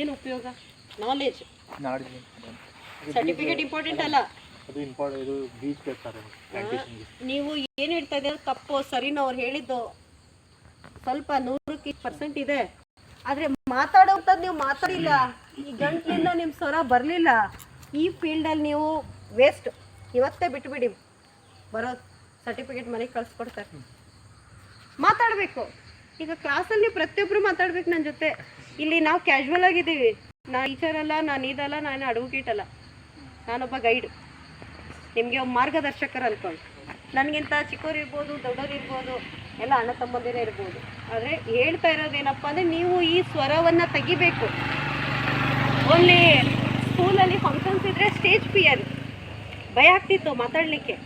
ಏನು ಉಪಯೋಗ? ನಾಲೆಜ್. ನಾಡಿದ್ದು ಸರ್ಟಿಫಿಕೇಟ್ ಇಂಪಾರ್ಟೆಂಟ್ ಅಲ್ಲ. ಅದು ಇಂಪಾರ್ಟೆಂಟ್. ಇದು ಬೀಚ್ ಬರ್ತಾರೆ ನೀವು ಏನು ಹೇಳ್ತಾ ಇದ್ದೀರೋ ತಪ್ಪು ಸರಿನೋ ಅವ್ರು ಹೇಳಿದ್ದು ಸ್ವಲ್ಪ 100% ಇದೆ. ಆದರೆ ಮಾತಾಡೋಂಥದ್ದು ನೀವು ಮಾತಾಡಿಲ್ಲ, ಈ ಗಂಟ್ಲಿಂದ ನಿಮ್ಮ ಸ್ವರ ಬರಲಿಲ್ಲ, ಈ ಫೀಲ್ಡಲ್ಲಿ ನೀವು ವೇಸ್ಟ್. ಇವತ್ತೇ ಬಿಟ್ಬಿಡಿ, ಬರೋದು ಸರ್ಟಿಫಿಕೇಟ್ ಮನೆಗೆ ಕಳಿಸ್ಕೊಡ್ತಾರೆ. ಮಾತಾಡಬೇಕು. ಈಗ ಕ್ಲಾಸಲ್ಲಿ ಪ್ರತಿಯೊಬ್ಬರು ಮಾತಾಡ್ಬೇಕು ನನ್ನ ಜೊತೆ. ಇಲ್ಲಿ ನಾವು ಕ್ಯಾಶುವಲ್ ಆಗಿದ್ದೀವಿ. ನಾನು ಟೀಚರ್ ಅಲ್ಲ, ನಾನು ಇದಲ್ಲ, ನಾನು ಅಡ್ವೊಕೇಟ್ ಅಲ್ಲ, ನಾನೊಬ್ಬ ಗೈಡ್, ನಿಮಗೆ ಒಬ್ಬ ಮಾರ್ಗದರ್ಶಕರು ಅನ್ಕೊಂಡು. ನನಗಿಂತ ಚಿಕ್ಕವ್ರು ಇರ್ಬೋದು, ದೊಡ್ಡವ್ರು ಇರ್ಬೋದು, ಎಲ್ಲ ಅಣ್ಣ ತಮ್ಮಂದಿರೇ ಇರ್ಬೋದು. ಆದರೆ ಹೇಳ್ತಾ ಇರೋದೇನಪ್ಪ ಅಂದರೆ ನೀವು ಈ ಸ್ವರವನ್ನು ತೆಗಿಬೇಕು. ಓನ್ಲಿ ಸ್ಕೂಲಲ್ಲಿ ಫಂಕ್ಷನ್ಸ್ ಇದ್ದರೆ ಸ್ಟೇಜ್ ಫಿಯರ್, ಭಯ ಆಗ್ತಿತ್ತು ಮಾತಾಡಲಿಕ್ಕೆ.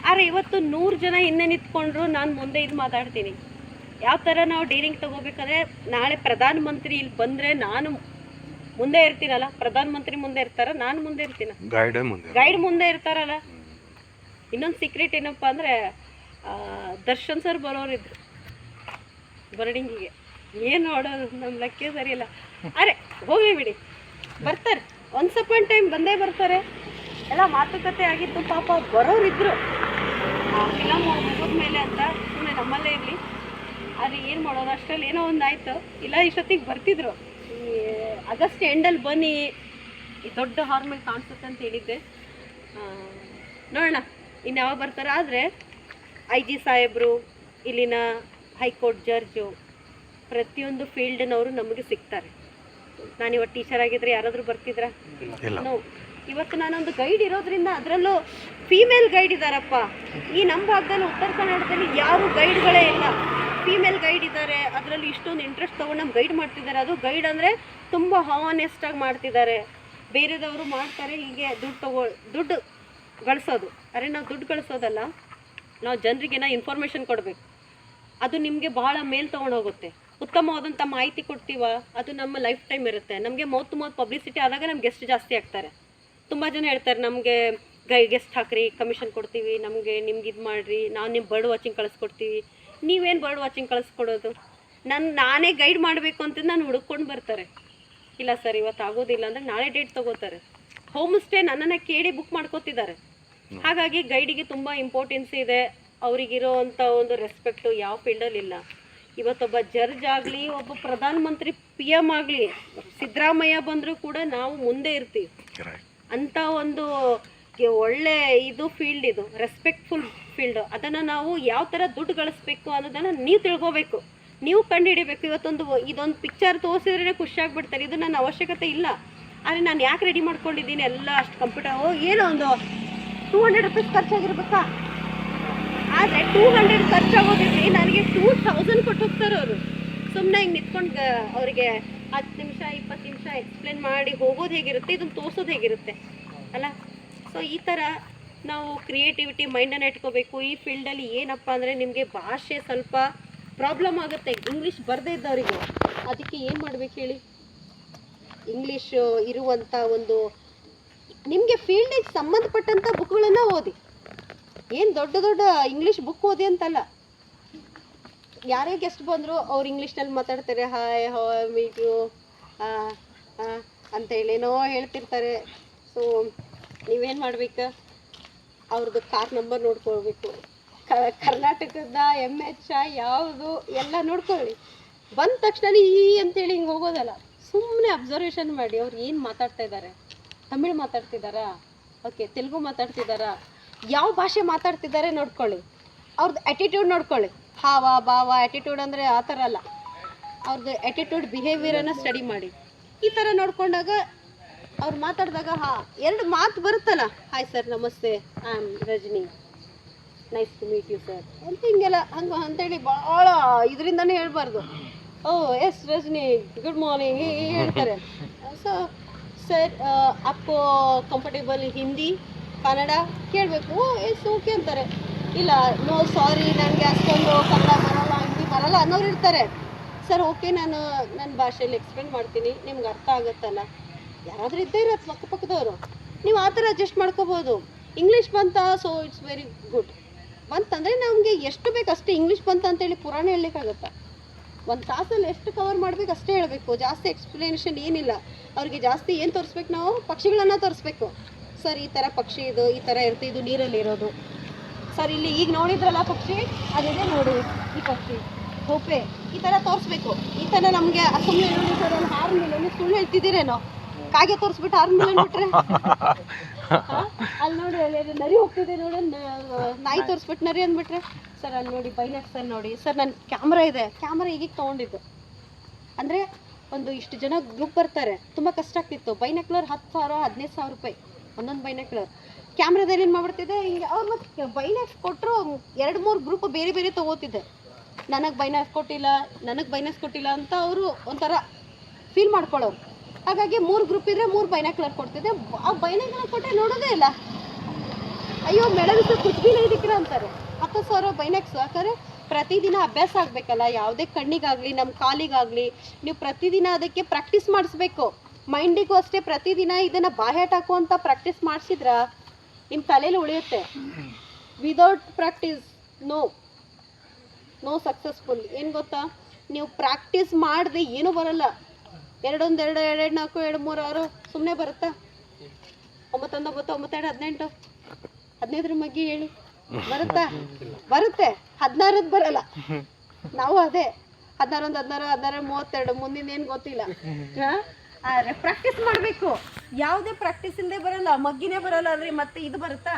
ಆದರೆ ಇವತ್ತು 100 ಜನ ಹಿಂದೆ ನಿಂತ್ಕೊಂಡ್ರು ನಾನು ಮುಂದೆ ಇದು ಮಾತಾಡ್ತೀನಿ. ಯಾವ ಥರ ನಾವು ಡೀಲಿಂಗ್ ತೊಗೋಬೇಕಾದ್ರೆ, ನಾಳೆ ಪ್ರಧಾನಮಂತ್ರಿ ಇಲ್ಲಿ ಬಂದರೆ ನಾನು ಮುಂದೆ ಇರ್ತೀನಲ್ಲ, ಪ್ರಧಾನಮಂತ್ರಿ ಮುಂದೆ ಇರ್ತಾರ, ನಾನು ಮುಂದೆ ಇರ್ತೀನ, ಗೈಡ್ ಮುಂದೆ ಇರ್ತಾರಲ್ಲ. ಇನ್ನೊಂದು ಸೀಕ್ರೆಟ್ ಏನಪ್ಪ ಅಂದರೆ, ದರ್ಶನ್ ಸರ್ ಬರೋರಿದ್ರು ಬರ್ಡಿಂಗಿಗೆ. ಏನು ನೋಡೋದು, ನಮ್ಮ ಲೆಕ್ಕ ಸರಿ ಇಲ್ಲ. ಅರೆ ಹೋಗಿ ಬಿಡಿ, ಬರ್ತಾರೆ. ಒನ್ಸ್ ಅಪಾನ್ ಟೈಮ್ ಬಂದೇ ಬರ್ತಾರೆ. ಎಲ್ಲ ಮಾತುಕತೆ ಆಗಿತ್ತು, ಪಾಪ ಬರೋರಿದ್ರು. ಫಿಲಮ್ ಮುಗಿದ್ಮೇಲೆ ಅಂತ ಸುಮ್ಮನೆ ನಮ್ಮಲ್ಲೇ ಇರಲಿ. ಆದರೆ ಏನು ಮಾಡೋದು, ಅಷ್ಟರಲ್ಲಿ ಏನೋ ಒಂದು ಆಯಿತು. ಇಲ್ಲ ಇಷ್ಟೊತ್ತಿಗೆ ಬರ್ತಿದ್ರು. ಈ ಆಗಸ್ಟ್ ಎಂಡಲ್ಲಿ ಬನ್ನಿ, ಈ ದೊಡ್ಡ ಹಾರ್ಮೇಲ್ ಕಾಣಿಸುತ್ತೆ ಅಂತ ಹೇಳಿದ್ದೆ. ನೋಡೋಣ ಇನ್ನು ಯಾವಾಗ ಬರ್ತಾರೆ. ಆದರೆ IG ಸಾಹೇಬರು, ಇಲ್ಲಿನ ಹೈಕೋರ್ಟ್ ಜಡ್ಜು, ಪ್ರತಿಯೊಂದು ಫೀಲ್ಡ್ನವರು ನಮಗೆ ಸಿಗ್ತಾರೆ. ನಾನಿವತ್ತು ಟೀಚರ್ ಆಗಿದ್ರೆ ಯಾರಾದರೂ ಬರ್ತಿದ್ರಾ? ನೋ. ಇವತ್ತು ನಾನೊಂದು ಗೈಡ್ ಇರೋದ್ರಿಂದ, ಅದರಲ್ಲೂ ಫೀಮೇಲ್ ಗೈಡ್ ಇದ್ದಾರಪ್ಪ. ಈ ನಮ್ಮ ಭಾಗದಲ್ಲಿ ಉತ್ತರ ಕನ್ನಡದಲ್ಲಿ ಯಾರು ಗೈಡ್ಗಳೇ ಇಲ್ಲ, ಫೀಮೇಲ್ ಗೈಡ್ ಇದ್ದಾರೆ. ಅದರಲ್ಲಿ ಇಷ್ಟೊಂದು ಇಂಟ್ರೆಸ್ಟ್ ತೊಗೊಂಡು ನಮ್ಗೆ ಗೈಡ್ ಮಾಡ್ತಿದ್ದಾರೆ. ಅದು ಗೈಡ್ ಅಂದರೆ ತುಂಬ ಹಾನೆಸ್ಟಾಗಿ ಮಾಡ್ತಿದ್ದಾರೆ. ಬೇರೆದವರು ಮಾಡ್ತಾರೆ ಹೀಗೆ ದುಡ್ಡು ಗಳಿಸೋದು. ಅರೆ ನಾವು ದುಡ್ಡು ಗಳಿಸೋದಲ್ಲ, ನಾವು ಜನರಿಗೇನೋ ಇನ್ಫಾರ್ಮೇಷನ್ ಕೊಡಬೇಕು. ಅದು ನಿಮಗೆ ಭಾಳ ಮೇಲ್ ತೊಗೊಂಡೋಗುತ್ತೆ. ಉತ್ತಮವಾದಂಥ ಮಾಹಿತಿ ಕೊಡ್ತೀವ, ಅದು ನಮ್ಮ ಲೈಫ್ ಟೈಮ್ ಇರುತ್ತೆ. ನಮಗೆ ಮೌತ್ ಟು ಮೌತ್ ಪಬ್ಲಿಸಿಟಿ ಆದಾಗ ನಮ್ಗೆ ಗೆಸ್ಟ್ ಜಾಸ್ತಿ ಆಗ್ತಾರೆ. ತುಂಬ ಜನ ಹೇಳ್ತಾರೆ, ನಮಗೆ ಗೆಸ್ಟ್ ಹಾಕ್ರಿ, ಕಮಿಷನ್ ಕೊಡ್ತೀವಿ, ನಿಮ್ಗೆ ಇದು ಮಾಡಿರಿ, ನಾವು ನಿಮ್ಮ ಬರ್ಡ್ ವಾಚಿಂಗ್ ಕಳಿಸ್ಕೊಡ್ತೀವಿ. ನೀವೇನು ಬರ್ಡ್ ವಾಚಿಂಗ್ ಕಳಿಸ್ಕೊಡೋದು? ನಾನೇ ಗೈಡ್ ಮಾಡಬೇಕು ಅಂತ ನಾನು ಹುಡುಕೊಂಡು ಬರ್ತಾರೆ. ಇಲ್ಲ ಸರ್ ಇವತ್ತು ಆಗೋದಿಲ್ಲ ಅಂದರೆ ನಾಳೆ ಡೇಟ್ ತೊಗೋತಾರೆ. ಹೋಮ್ ಸ್ಟೇ ನನ್ನನ್ನು ಕೇಳಿ ಬುಕ್ ಮಾಡ್ಕೋತಿದ್ದಾರೆ. ಹಾಗಾಗಿ ಗೈಡಿಗೆ ತುಂಬ ಇಂಪಾರ್ಟೆನ್ಸ್ ಇದೆ. ಅವರಿಗಿರೋ ಅಂಥ ಒಂದು ರೆಸ್ಪೆಕ್ಟು ಯಾವ ಫೀಲ್ಡಲ್ಲಿ ಇಲ್ಲ. ಇವತ್ತೊಬ್ಬ ಜಡ್ಜ್ ಆಗಲಿ, ಒಬ್ಬ ಪ್ರಧಾನಮಂತ್ರಿ PM ಆಗಲಿ, ಸಿದ್ದರಾಮಯ್ಯ ಬಂದರೂ ಕೂಡ ನಾವು ಮುಂದೆ ಇರ್ತೀವಿ. ಅಂಥ ಒಂದು ಒಳ್ಳೆ ಇದು ಫೀಲ್ಡ್, ಇದು ರೆಸ್ಪೆಕ್ಟ್ಫುಲ್ ಫೀಲ್ಡು. ಅದನ್ನು ನಾವು ಯಾವ ಥರ ದುಡ್ಡು ಗಳಿಸ್ಬೇಕು ಅನ್ನೋದನ್ನು ನೀವು ತಿಳ್ಕೋಬೇಕು, ನೀವು ಕಂಡುಹಿಡಿಬೇಕು. ಇದೊಂದು ಪಿಕ್ಚರ್ ತೋರಿಸಿದ್ರೆ ಖುಷಿಯಾಗ್ಬಿಡ್ತಾರೆ, ಇದು ನನ್ನ ಅವಶ್ಯಕತೆ ಇಲ್ಲ. ಆದರೆ ನಾನು ಯಾಕೆ ರೆಡಿ ಮಾಡ್ಕೊಂಡಿದ್ದೀನಿ ಎಲ್ಲ ಅಷ್ಟು ಕಂಪ್ಯೂಟರ್. ಏನೋ ಒಂದು 200 ರೂಪೀಸ್ ಖರ್ಚಾಗಿರ್ಬೇಕಾ? ಆದರೆ 200 ಖರ್ಚಾಗೋದಿರಲಿ, ನನಗೆ 2000 ಕೊಟ್ಟು ಹೋಗ್ತಾರೆ ಅವರು. ಸುಮ್ಮನೆ ಹಿಂಗೆ ನಿಂತ್ಕೊಂಡು ಅವರಿಗೆ 10 ನಿಮಿಷ 20 ನಿಮಿಷ ಎಕ್ಸ್ಪ್ಲೇನ್ ಮಾಡಿ ಹೋಗೋದು ಹೇಗಿರುತ್ತೆ, ಇದನ್ನು ತೋರಿಸೋದು ಹೇಗಿರುತ್ತೆ ಅಲ್ಲ. ಸೊ ಈ ಥರ ನಾವು ಕ್ರಿಯೇಟಿವಿಟಿ ಮೈಂಡನ್ನು ಇಟ್ಕೋಬೇಕು. ಈ ಫೀಲ್ಡಲ್ಲಿ ಏನಪ್ಪ ಅಂದರೆ ನಿಮಗೆ ಭಾಷೆ ಸ್ವಲ್ಪ ಪ್ರಾಬ್ಲಮ್ ಆಗುತ್ತೆ, ಇಂಗ್ಲೀಷ್ ಬರದೇ ಇದ್ದವರಿಗೆ. ಅದಕ್ಕೆ ಏನು ಮಾಡ್ಬೇಕು ಹೇಳಿ? ಇಂಗ್ಲೀಷ್ ಇರುವಂಥ ಒಂದು ನಿಮಗೆ ಫೀಲ್ಡಿಗೆ ಸಂಬಂಧಪಟ್ಟಂಥ ಬುಕ್ಗಳನ್ನು ಓದಿ. ಏನು ದೊಡ್ಡ ಇಂಗ್ಲೀಷ್ ಬುಕ್ ಓದಿ ಅಂತಲ್ಲ. ಯಾರೇ ಗೆಸ್ಟ್ ಬಂದರು ಅವ್ರು ಇಂಗ್ಲೀಷ್ನಲ್ಲಿ ಮಾತಾಡ್ತಾರೆ. ಹಾಯ್ ಹೌ ಮೀಟ್ ಯು ಅಂತೇಳಿ ಏನೋ ಹೇಳ್ತಿರ್ತಾರೆ. ಸೊ ನೀವೇನು ಮಾಡ್ಬೇಕು, ಅವ್ರದ್ದು ಕಾರ್ ನಂಬರ್ ನೋಡ್ಕೊಳ್ಬೇಕು, ಕರ್ನಾಟಕದ MH ಯಾವುದು ಎಲ್ಲ ನೋಡ್ಕೊಳ್ಳಿ. ಬಂದ ತಕ್ಷಣ ಅಂತೇಳಿ ಹಿಂಗೆ ಹೋಗೋದಲ್ಲ, ಸುಮ್ಮನೆ ಅಬ್ಸರ್ವೇಷನ್ ಮಾಡಿ. ಅವ್ರು ಏನು ಮಾತಾಡ್ತಾ ಇದ್ದಾರೆ, ತಮಿಳು ಮಾತಾಡ್ತಿದ್ದಾರಾ, ಓಕೆ ತೆಲುಗು ಮಾತಾಡ್ತಿದ್ದಾರಾ, ಯಾವ ಭಾಷೆ ಮಾತಾಡ್ತಿದ್ದಾರೆ ನೋಡ್ಕೊಳ್ಳಿ. ಅವ್ರದ್ದು ಆ್ಯಟಿಟ್ಯೂಡ್ ನೋಡ್ಕೊಳ್ಳಿ. ಹಾವ ಭಾವ ಆ್ಯಟಿಟ್ಯೂಡ್ ಅಂದರೆ ಆ ಥರ ಅಲ್ಲ, ಅವ್ರದ್ದು ಆ್ಯಟಿಟ್ಯೂಡ್ ಬಿಹೇವಿಯರನ್ನು ಸ್ಟಡಿ ಮಾಡಿ. ಈ ಥರ ನೋಡ್ಕೊಂಡಾಗ ಅವ್ರು ಮಾತಾಡಿದಾಗ 2 ಮಾತು ಬರುತ್ತಲ್ಲ, ಹಾಯ್ ಸರ್ ನಮಸ್ತೆ, I am Rajani, nice to meet you sir ಅಂತ ಹಿಂಗೆಲ್ಲ ಅಂತೇಳಿ ಭಾಳ ಇದರಿಂದನೇ ಹೇಳ್ಬಾರ್ದು. Oh yes Rajani good morning ಹೇಳ್ತಾರೆ. ಸೊ ಸರ್ ಅಪ್ಪೋ ಕಂಫರ್ಟೇಬಲ್ ಹಿಂದಿ ಕನ್ನಡ ಕೇಳಬೇಕು. ಎಸ್ ಓಕೆ ಅಂತಾರೆ. ಇಲ್ಲ ನೋ ಸಾರಿ ನನಗೆ ಅಷ್ಟೊಂದು ಕನ್ನಡ ಬರಲ್ಲ, ಹಿಂದಿ ಬರಲ್ಲ ಅನ್ನೋರು ಇರ್ತಾರೆ. ಸರ್ ಓಕೆ ನಾನು ನನ್ನ ಭಾಷೆಯಲ್ಲಿ ಎಕ್ಸ್ಪ್ಲೇನ್ ಮಾಡ್ತೀನಿ, ನಿಮ್ಗೆ ಅರ್ಥ ಆಗುತ್ತಲ್ಲ. ಯಾರಾದರೂ ಇದ್ದೇ ಇರತ್ತೆ ಅಕ್ಕಪಕ್ಕದವರು, ನೀವು ಆ ಥರ ಅಡ್ಜಸ್ಟ್ ಮಾಡ್ಕೋಬೋದು. ಇಂಗ್ಲೀಷ್ ಬಂತ, ಸೊ ಇಟ್ಸ್ ವೆರಿ ಗುಡ್. ಬಂತಂದರೆ ನಮಗೆ ಎಷ್ಟು ಬೇಕು ಅಷ್ಟೇ ಇಂಗ್ಲೀಷ್ ಬಂತ ಅಂತೇಳಿ ಪುರಾಣ ಹೇಳಲಿಕ್ಕಾಗತ್ತಾ? ಒಂದು ತಾಸಲ್ಲಿ ಎಷ್ಟು ಕವರ್ ಮಾಡ್ಬೇಕು ಅಷ್ಟೇ ಹೇಳಬೇಕು, ಜಾಸ್ತಿ ಎಕ್ಸ್ಪ್ಲನೇಷನ್ ಏನಿಲ್ಲ. ಅವ್ರಿಗೆ ಜಾಸ್ತಿ ಏನು ತೋರಿಸ್ಬೇಕು, ನಾವು ಪಕ್ಷಿಗಳನ್ನು ತೋರಿಸ್ಬೇಕು. ಸರ್ ಈ ಥರ ಪಕ್ಷಿ ಇದು ಈ ಥರ ಇರುತ್ತೆ, ಇದು ನೀರಲ್ಲಿ ಇರೋದು. ಸರ್ ಇಲ್ಲಿ ಈಗ ನೋಡಿದ್ರಲ್ಲ ಪಕ್ಷಿ, ಅದಿದೆ ನೋಡಿ ಈ ಪಕ್ಷಿ ಹೋಪೆ, ಈ ಥರ ತೋರಿಸ್ಬೇಕು. ಈ ಥರ ನಮಗೆ ಸುಮ್ಮನೆ ನೋಡಿ ಸರ್ ಅಲ್ಲಿ ಹಾರ್ನ್ ಮೇಲೆ ಸುಳ್ಳು ಹೇಳ್ತಿದ್ದೀರೇನೋ, ಕಾಗೆ ತೋರಿಸ್ಬಿಟ್ಟು ಹಾರ್ನ್ ಮೇಲೆ ಬಿಟ್ರೆ ಅಲ್ಲಿ ನೋಡಿ ಅಲ್ಲಿ ನರಿ ಹೋಗ್ತಿದೆ ನೋಡಿ, ನಾಯಿ ತೋರಿಸ್ಬಿಟ್ಟು ನರಿ ಅಂದ್ಬಿಟ್ರೆ. ಸರ್ ಅಲ್ಲಿ ನೋಡಿ ಬೈನಾಕ್ಸ್ ಸರ್ ನೋಡಿ ಸರ್, ನನ್ನ ಕ್ಯಾಮ್ರಾ ಇದೆ, ಕ್ಯಾಮ್ರಾ ಈಗೀಗ ತೊಗೊಂಡಿದ್ದು. ಅಂದರೆ ಒಂದು ಇಷ್ಟು ಜನ ಗ್ರೂಪ್ ಬರ್ತಾರೆ, ತುಂಬ ಕಷ್ಟ ಆಗ್ತಿತ್ತು. ಬೈನಾಕ್ಯುಲರ್ 10,000 15,000 ರೂಪಾಯಿ ಒಂದೊಂದು ಬೈನಾಕ್ಯುಲರ್. ಕ್ಯಾಮ್ರಾದಲ್ಲಿ ಏನು ಮಾಡ್ಬಿಡ್ತಿದ್ದೆ ಹಿಂಗೆ, ಅವ್ರು ಮತ್ತೆ ಬೈನಾಕ್ಸ್ ಕೊಟ್ಟರು 2-3 ಗ್ರೂಪ್ ಬೇರೆ ಬೇರೆ ತೊಗೋತಿದ್ದೆ. ನನಗೆ ಬೈನಾಕ್ಸ್ ಕೊಟ್ಟಿಲ್ಲ ಅಂತ ಅವರು ಒಂಥರ ಫೀಲ್ ಮಾಡ್ಕೊಳ್ಳೋರು. ಹಾಗಾಗಿ 3 ಗ್ರೂಪ್ ಇದ್ದರೆ 3 ಬೈನಾಕ್ಯುಲರ್ ಕೊಡ್ತಿದ್ದೆ. ಆ ಬೈನಾಕ್ಯುಲರ್ ಕೊಟ್ಟರೆ ನೋಡೋದೇ ಇಲ್ಲ. ಅಯ್ಯೋ ಮೇಡಮ್ ಸರ್ ಕುಚ್ಬಿನ ಇದಕ್ಕಿರ ಅಂತಾರೆ. 10,000 ಬೈನಾಕ್ಸ್. ಯಾಕಂದರೆ ಪ್ರತಿದಿನ ಅಭ್ಯಾಸ ಆಗಬೇಕಲ್ಲ, ಯಾವುದೇ ಕಣ್ಣಿಗಾಗಲಿ ನಮ್ಮ ಕಾಲಿಗಾಗಲಿ ನೀವು ಪ್ರತಿದಿನ ಅದಕ್ಕೆ ಪ್ರಾಕ್ಟೀಸ್ ಮಾಡಿಸ್ಬೇಕು. ಮೈಂಡಿಗೂ ಅಷ್ಟೇ ಪ್ರತಿದಿನ ಇದನ್ನು ಬಾಹ್ಯಾಟ ಹಾಕುವಂಥ ಪ್ರಾಕ್ಟೀಸ್ ಮಾಡಿಸಿದ್ರ ನಿಮ್ಮ ತಲೆಯಲ್ಲಿ ಉಳಿಯುತ್ತೆ. Without practice no successful. ಏನು ಗೊತ್ತಾ, ನೀವು ಪ್ರಾಕ್ಟೀಸ್ ಮಾಡದೆ ಏನೂ ಬರಲ್ಲ. 1 1 2 2 4 2 3 6 ಸುಮ್ಮನೆ ಬರುತ್ತಾ? 9 9 9 2 18 15 ಮಗ್ಗಿ ಹೇಳಿ ಬರುತ್ತಾ? ಬರುತ್ತೆ. 16 ಬರಲ್ಲ. ನಾವು ಅದೇ 16 16 16 32 ಮುಂದಿನ ಏನು ಗೊತ್ತಿಲ್ಲ. ಪ್ರಾಕ್ಟೀಸ್ ಮಾಡಬೇಕು. ಯಾವುದೇ ಪ್ರಾಕ್ಟೀಸ್ ಇಲ್ಲದೆ ಬರಲ್ಲ, ಮಗ್ಗಿನೇ ಬರಲ್ಲ ಅಂದರೆ ಮತ್ತೆ ಇದು ಬರುತ್ತಾ?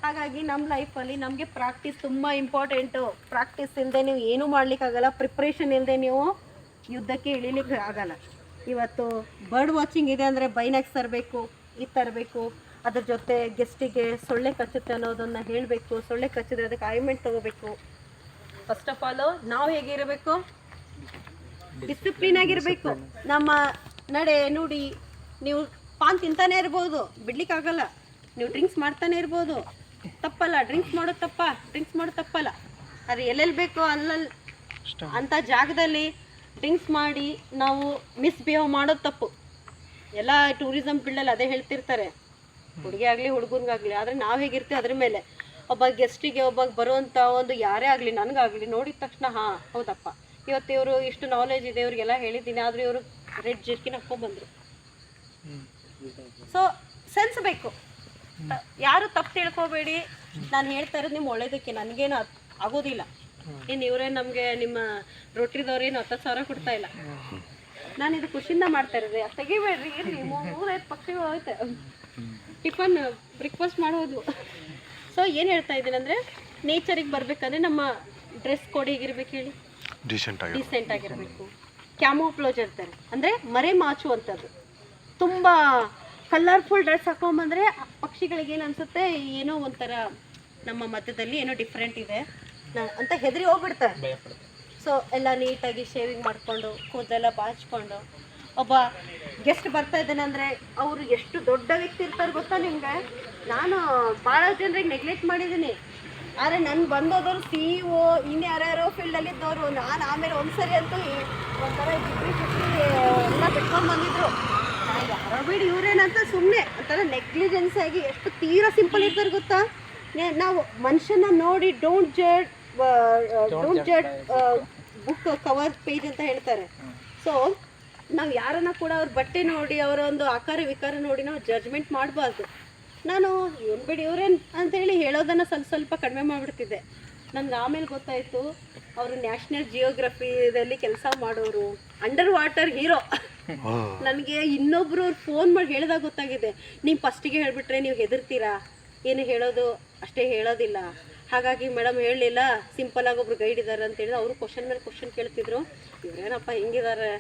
ಹಾಗಾಗಿ ನಮ್ಮ ಲೈಫಲ್ಲಿ ನಮಗೆ ಪ್ರಾಕ್ಟೀಸ್ ತುಂಬ ಇಂಪಾರ್ಟೆಂಟು. ಪ್ರಾಕ್ಟೀಸ್ ಇಲ್ಲದೆ ನೀವು ಏನೂ ಮಾಡ್ಲಿಕ್ಕಾಗಲ್ಲ. ಪ್ರಿಪ್ರೇಷನ್ ಇಲ್ಲದೆ ನೀವು ಯುದ್ಧಕ್ಕೆ ಇಳಿಲಿಕ್ಕೆ ಆಗಲ್ಲ. ಇವತ್ತು ಬರ್ಡ್ ವಾಚಿಂಗ್ ಇದೆ ಅಂದರೆ ಬೈನಾಕ್ಸ್ ತರಬೇಕು, ಇದು ತರಬೇಕು. ಅದ್ರ ಜೊತೆ ಗೆಸ್ಟಿಗೆ ಸೊಳ್ಳೆ ಕಚ್ಚುತ್ತೆ ಅನ್ನೋದನ್ನು ಹೇಳಬೇಕು. ಸೊಳ್ಳೆ ಕಚ್ಚಿದ್ರೆ ಅದಕ್ಕೆ ಆಯಿಂಟ್ಮೆಂಟ್ ತೊಗೋಬೇಕು. ಫಸ್ಟ್ ಆಫ್ ಆಲು ನಾವು ಹೇಗಿರಬೇಕು, ಡಿಸಿಪ್ಲಿನ್ ಆಗಿರಬೇಕು. ನಮ್ಮ ನಡೆ ನುಡಿ. ನೀವು ಪಾನ್ ತಿಂತಾನೆ ಇರ್ಬೋದು, ಬಿಡ್ಲಿಕ್ಕಾಗಲ್ಲ. ನೀವು ಡ್ರಿಂಕ್ಸ್ ಮಾಡ್ತಾನೆ ಇರ್ಬೋದು, ತಪ್ಪಲ್ಲ. ಡ್ರಿಂಕ್ಸ್ ಮಾಡೋದು ತಪ್ಪಲ್ಲ. ಆದರೆ ಎಲ್ಲೆಲ್ಲಿ ಬೇಕೋ ಅಲ್ಲಲ್ಲಿ ಅಂಥ ಜಾಗದಲ್ಲಿ ಡ್ರಿಂಕ್ಸ್ ಮಾಡಿ ನಾವು ಮಿಸ್ಬಿಹೇವ್ ಮಾಡೋದು ತಪ್ಪು. ಎಲ್ಲ ಟೂರಿಸಮ್ ಫೀಲ್ಡಲ್ಲಿ ಅದೇ ಹೇಳ್ತಿರ್ತಾರೆ, ಹುಡುಗಿ ಆಗಲಿ ಹುಡುಗನಿಗಾಗಲಿ. ಆದರೆ ನಾವು ಹೇಗಿರ್ತೀವಿ ಅದ್ರ ಮೇಲೆ. ಒಬ್ಬ ಗೆಸ್ಟಿಗೆ ಬರುವಂಥ ಒಂದು ಯಾರೇ ಆಗಲಿ, ನನಗಾಗಲಿ ನೋಡಿದ ತಕ್ಷಣ ಹಾಂ ಹೌದಪ್ಪ ಇವತ್ತು ಇವರು ಇಷ್ಟು ನಾಲೆಜ್ ಇದೆ ಇವರಿಗೆಲ್ಲ ಹೇಳಿದ್ದೀನಿ. ಆದರೆ ಇವರು ರೆಡ್ ಜರ್ಕಿನ್ ಹಾಕ್ಕೊಂಡ್ಬಂದರು. ಸೊ ಸೆನ್ಸ್ ಬೇಕು. ಯಾರು ತಪ್ಪು ತಿಳ್ಕೊಬೇಡಿ. ನಾನು ಹೇಳ್ತಾ ಇರೋದು ನಿಮ್ಮ ಒಳ್ಳೇದಕ್ಕೆ, ನನಗೇನು ಆಗೋದಿಲ್ಲ. ಇನ್ನು ಇವರೇ ನಮಗೆ ನಿಮ್ಮ ರೋಟ್ರಿದವ್ರೇನು 10,000 ಕೊಡ್ತಾ ಇಲ್ಲ. ನಾನು ಇದು ಖುಷಿಯಿಂದ ಮಾಡ್ತಾ ಇರೋದು. ತೆಗಿಬೇಡ್ರಿ, ಇರಲಿ 3-5 ಪಕ್ಷಿಗಳು ಹೋಯ್ತೆ. ಟಿಫನ್ ಬ್ರೇಕ್ಫಾಸ್ಟ್ ಮಾಡೋದು. ಸೊ ಏನು ಹೇಳ್ತಾ ಇದ್ದೀನಿ ಅಂದರೆ, ನೇಚರಿಗೆ ಬರಬೇಕಂದ್ರೆ ನಮ್ಮ ಡ್ರೆಸ್ ಕೋಡ್ ಹೇಗಿರ್ಬೇಕು ಹೇಳಿ, ಡಿಸೆಂಟ್ ಆಗಿರಬೇಕು. ಕ್ಯಾಮೋಫ್ಲೋಜ್ ಅಂತಾರೆ, ಅಂದರೆ ಮರೆ ಮಾಚುವಂಥದ್ದು. ತುಂಬ ಕಲರ್ಫುಲ್ ಡ್ರೆಸ್ ಹಾಕೊಂಬಂದರೆ ಪಕ್ಷಿಗಳಿಗೆ ಏನು ಅನಿಸುತ್ತೆ, ಏನೋ ಒಂಥರ ನಮ್ಮ ಮಧ್ಯದಲ್ಲಿ ಏನೋ ಡಿಫ್ರೆಂಟ್ ಇದೆ ಅಂತ ಹೆದರಿ ಹೋಗ್ಬಿಡ್ತಾರೆ. ಸೊ ಎಲ್ಲ ನೀಟಾಗಿ ಶೇವಿಂಗ್ ಮಾಡಿಕೊಂಡು ಕೂದಲೆಲ್ಲ ಬಾಚ್ಕೊಂಡು ಒಬ್ಬ ಗೆಸ್ಟ್ ಬರ್ತಾ ಇದ್ದಾನೆ ಅಂದರೆ ಅವರು ಎಷ್ಟು ದೊಡ್ಡ ವ್ಯಕ್ತಿ ಇರ್ತಾರೆ ಗೊತ್ತಾ ನಿಮಗೆ. ನಾನು ಭಾಳ ಜನರಿಗೆ ನೆಗ್ಲೆಕ್ಟ್ ಮಾಡಿದ್ದೀನಿ. ಆದರೆ ನನ್ನ ಬಂದೋದವ್ರು CEO ಇನ್ನು ಯಾರ್ಯಾರೋ ಫೀಲ್ಡಲ್ಲಿದ್ದವರು. ನಾನು ಆಮೇಲೆ ಒಂದ್ಸರಿ ಅಂತೂ ಒಂಥರ ಡಿಗ್ರಿ ಎಲ್ಲ ಬಿಟ್ಕೊಂಡು ಬಂದಿದ್ರು. ಯಾರೋ ಬಿಡಿ ಇವರೇನಂತ ಸುಮ್ಮನೆ ಒಂಥರ ನೆಗ್ಲಿಜೆನ್ಸ್ ಆಗಿ ಎಷ್ಟು ತೀರಾ ಸಿಂಪಲ್ ಇರ್ತಾರೆ ಗೊತ್ತಾ. ನಾವು ಮನುಷ್ಯನ ನೋಡಿ don't Z book cover page ಅಂತ ಹೇಳ್ತಾರೆ. ಸೊ ನಾವು ಯಾರನ್ನ ಕೂಡ ಅವ್ರ ಬಟ್ಟೆ ನೋಡಿ ಅವರ ಒಂದು ಆಕಾರ ವಿಕಾರ ನೋಡಿ ನಾವು ಜಡ್ಜ್ಮೆಂಟ್ ಮಾಡಬಾರ್ದು. ನಾನು ಏನು ಬಿಡಿ ಇವ್ರೇನು ಅಂತೇಳಿ ಹೇಳೋದನ್ನು ಸ್ವಲ್ಪ ಕಡಿಮೆ ಮಾಡಿಬಿಡ್ತಿದ್ದೆ. ನನಗೆ ಆಮೇಲೆ ಗೊತ್ತಾಯಿತು ಅವರು ನ್ಯಾಷನಲ್ ಜಿಯೋಗ್ರಫಿದಲ್ಲಿ ಕೆಲಸ ಮಾಡೋರು, ಅಂಡರ್ ವಾಟರ್ ಹೀರೋ. ನನಗೆ ಇನ್ನೊಬ್ಬರು ಫೋನ್ ಮಾಡಿ ಹೇಳಿದಾಗ ಗೊತ್ತಾಗಿದೆ, ನೀವು ಫಸ್ಟಿಗೆ ಹೇಳಿಬಿಟ್ರೆ ನೀವು ಹೆದರ್ತೀರಾ, ಏನು ಹೇಳೋದು ಅಷ್ಟೇ ಹೇಳೋದಿಲ್ಲ. ಹಾಗಾಗಿ ಮೇಡಮ್ ಹೇಳಲಿಲ್ಲ, ಸಿಂಪಲಾಗಿ ಒಬ್ರು ಗೈಡ್ ಇದ್ದಾರೆ ಅಂತೇಳಿ ಅವರು ಕ್ವಶನ್ ಮೇಲೆ ಕ್ವಶನ್ ಕೇಳ್ತಿದ್ರು. ಇವರೇನಪ್ಪ ಹಿಂಗಿದ್ದಾರೆ,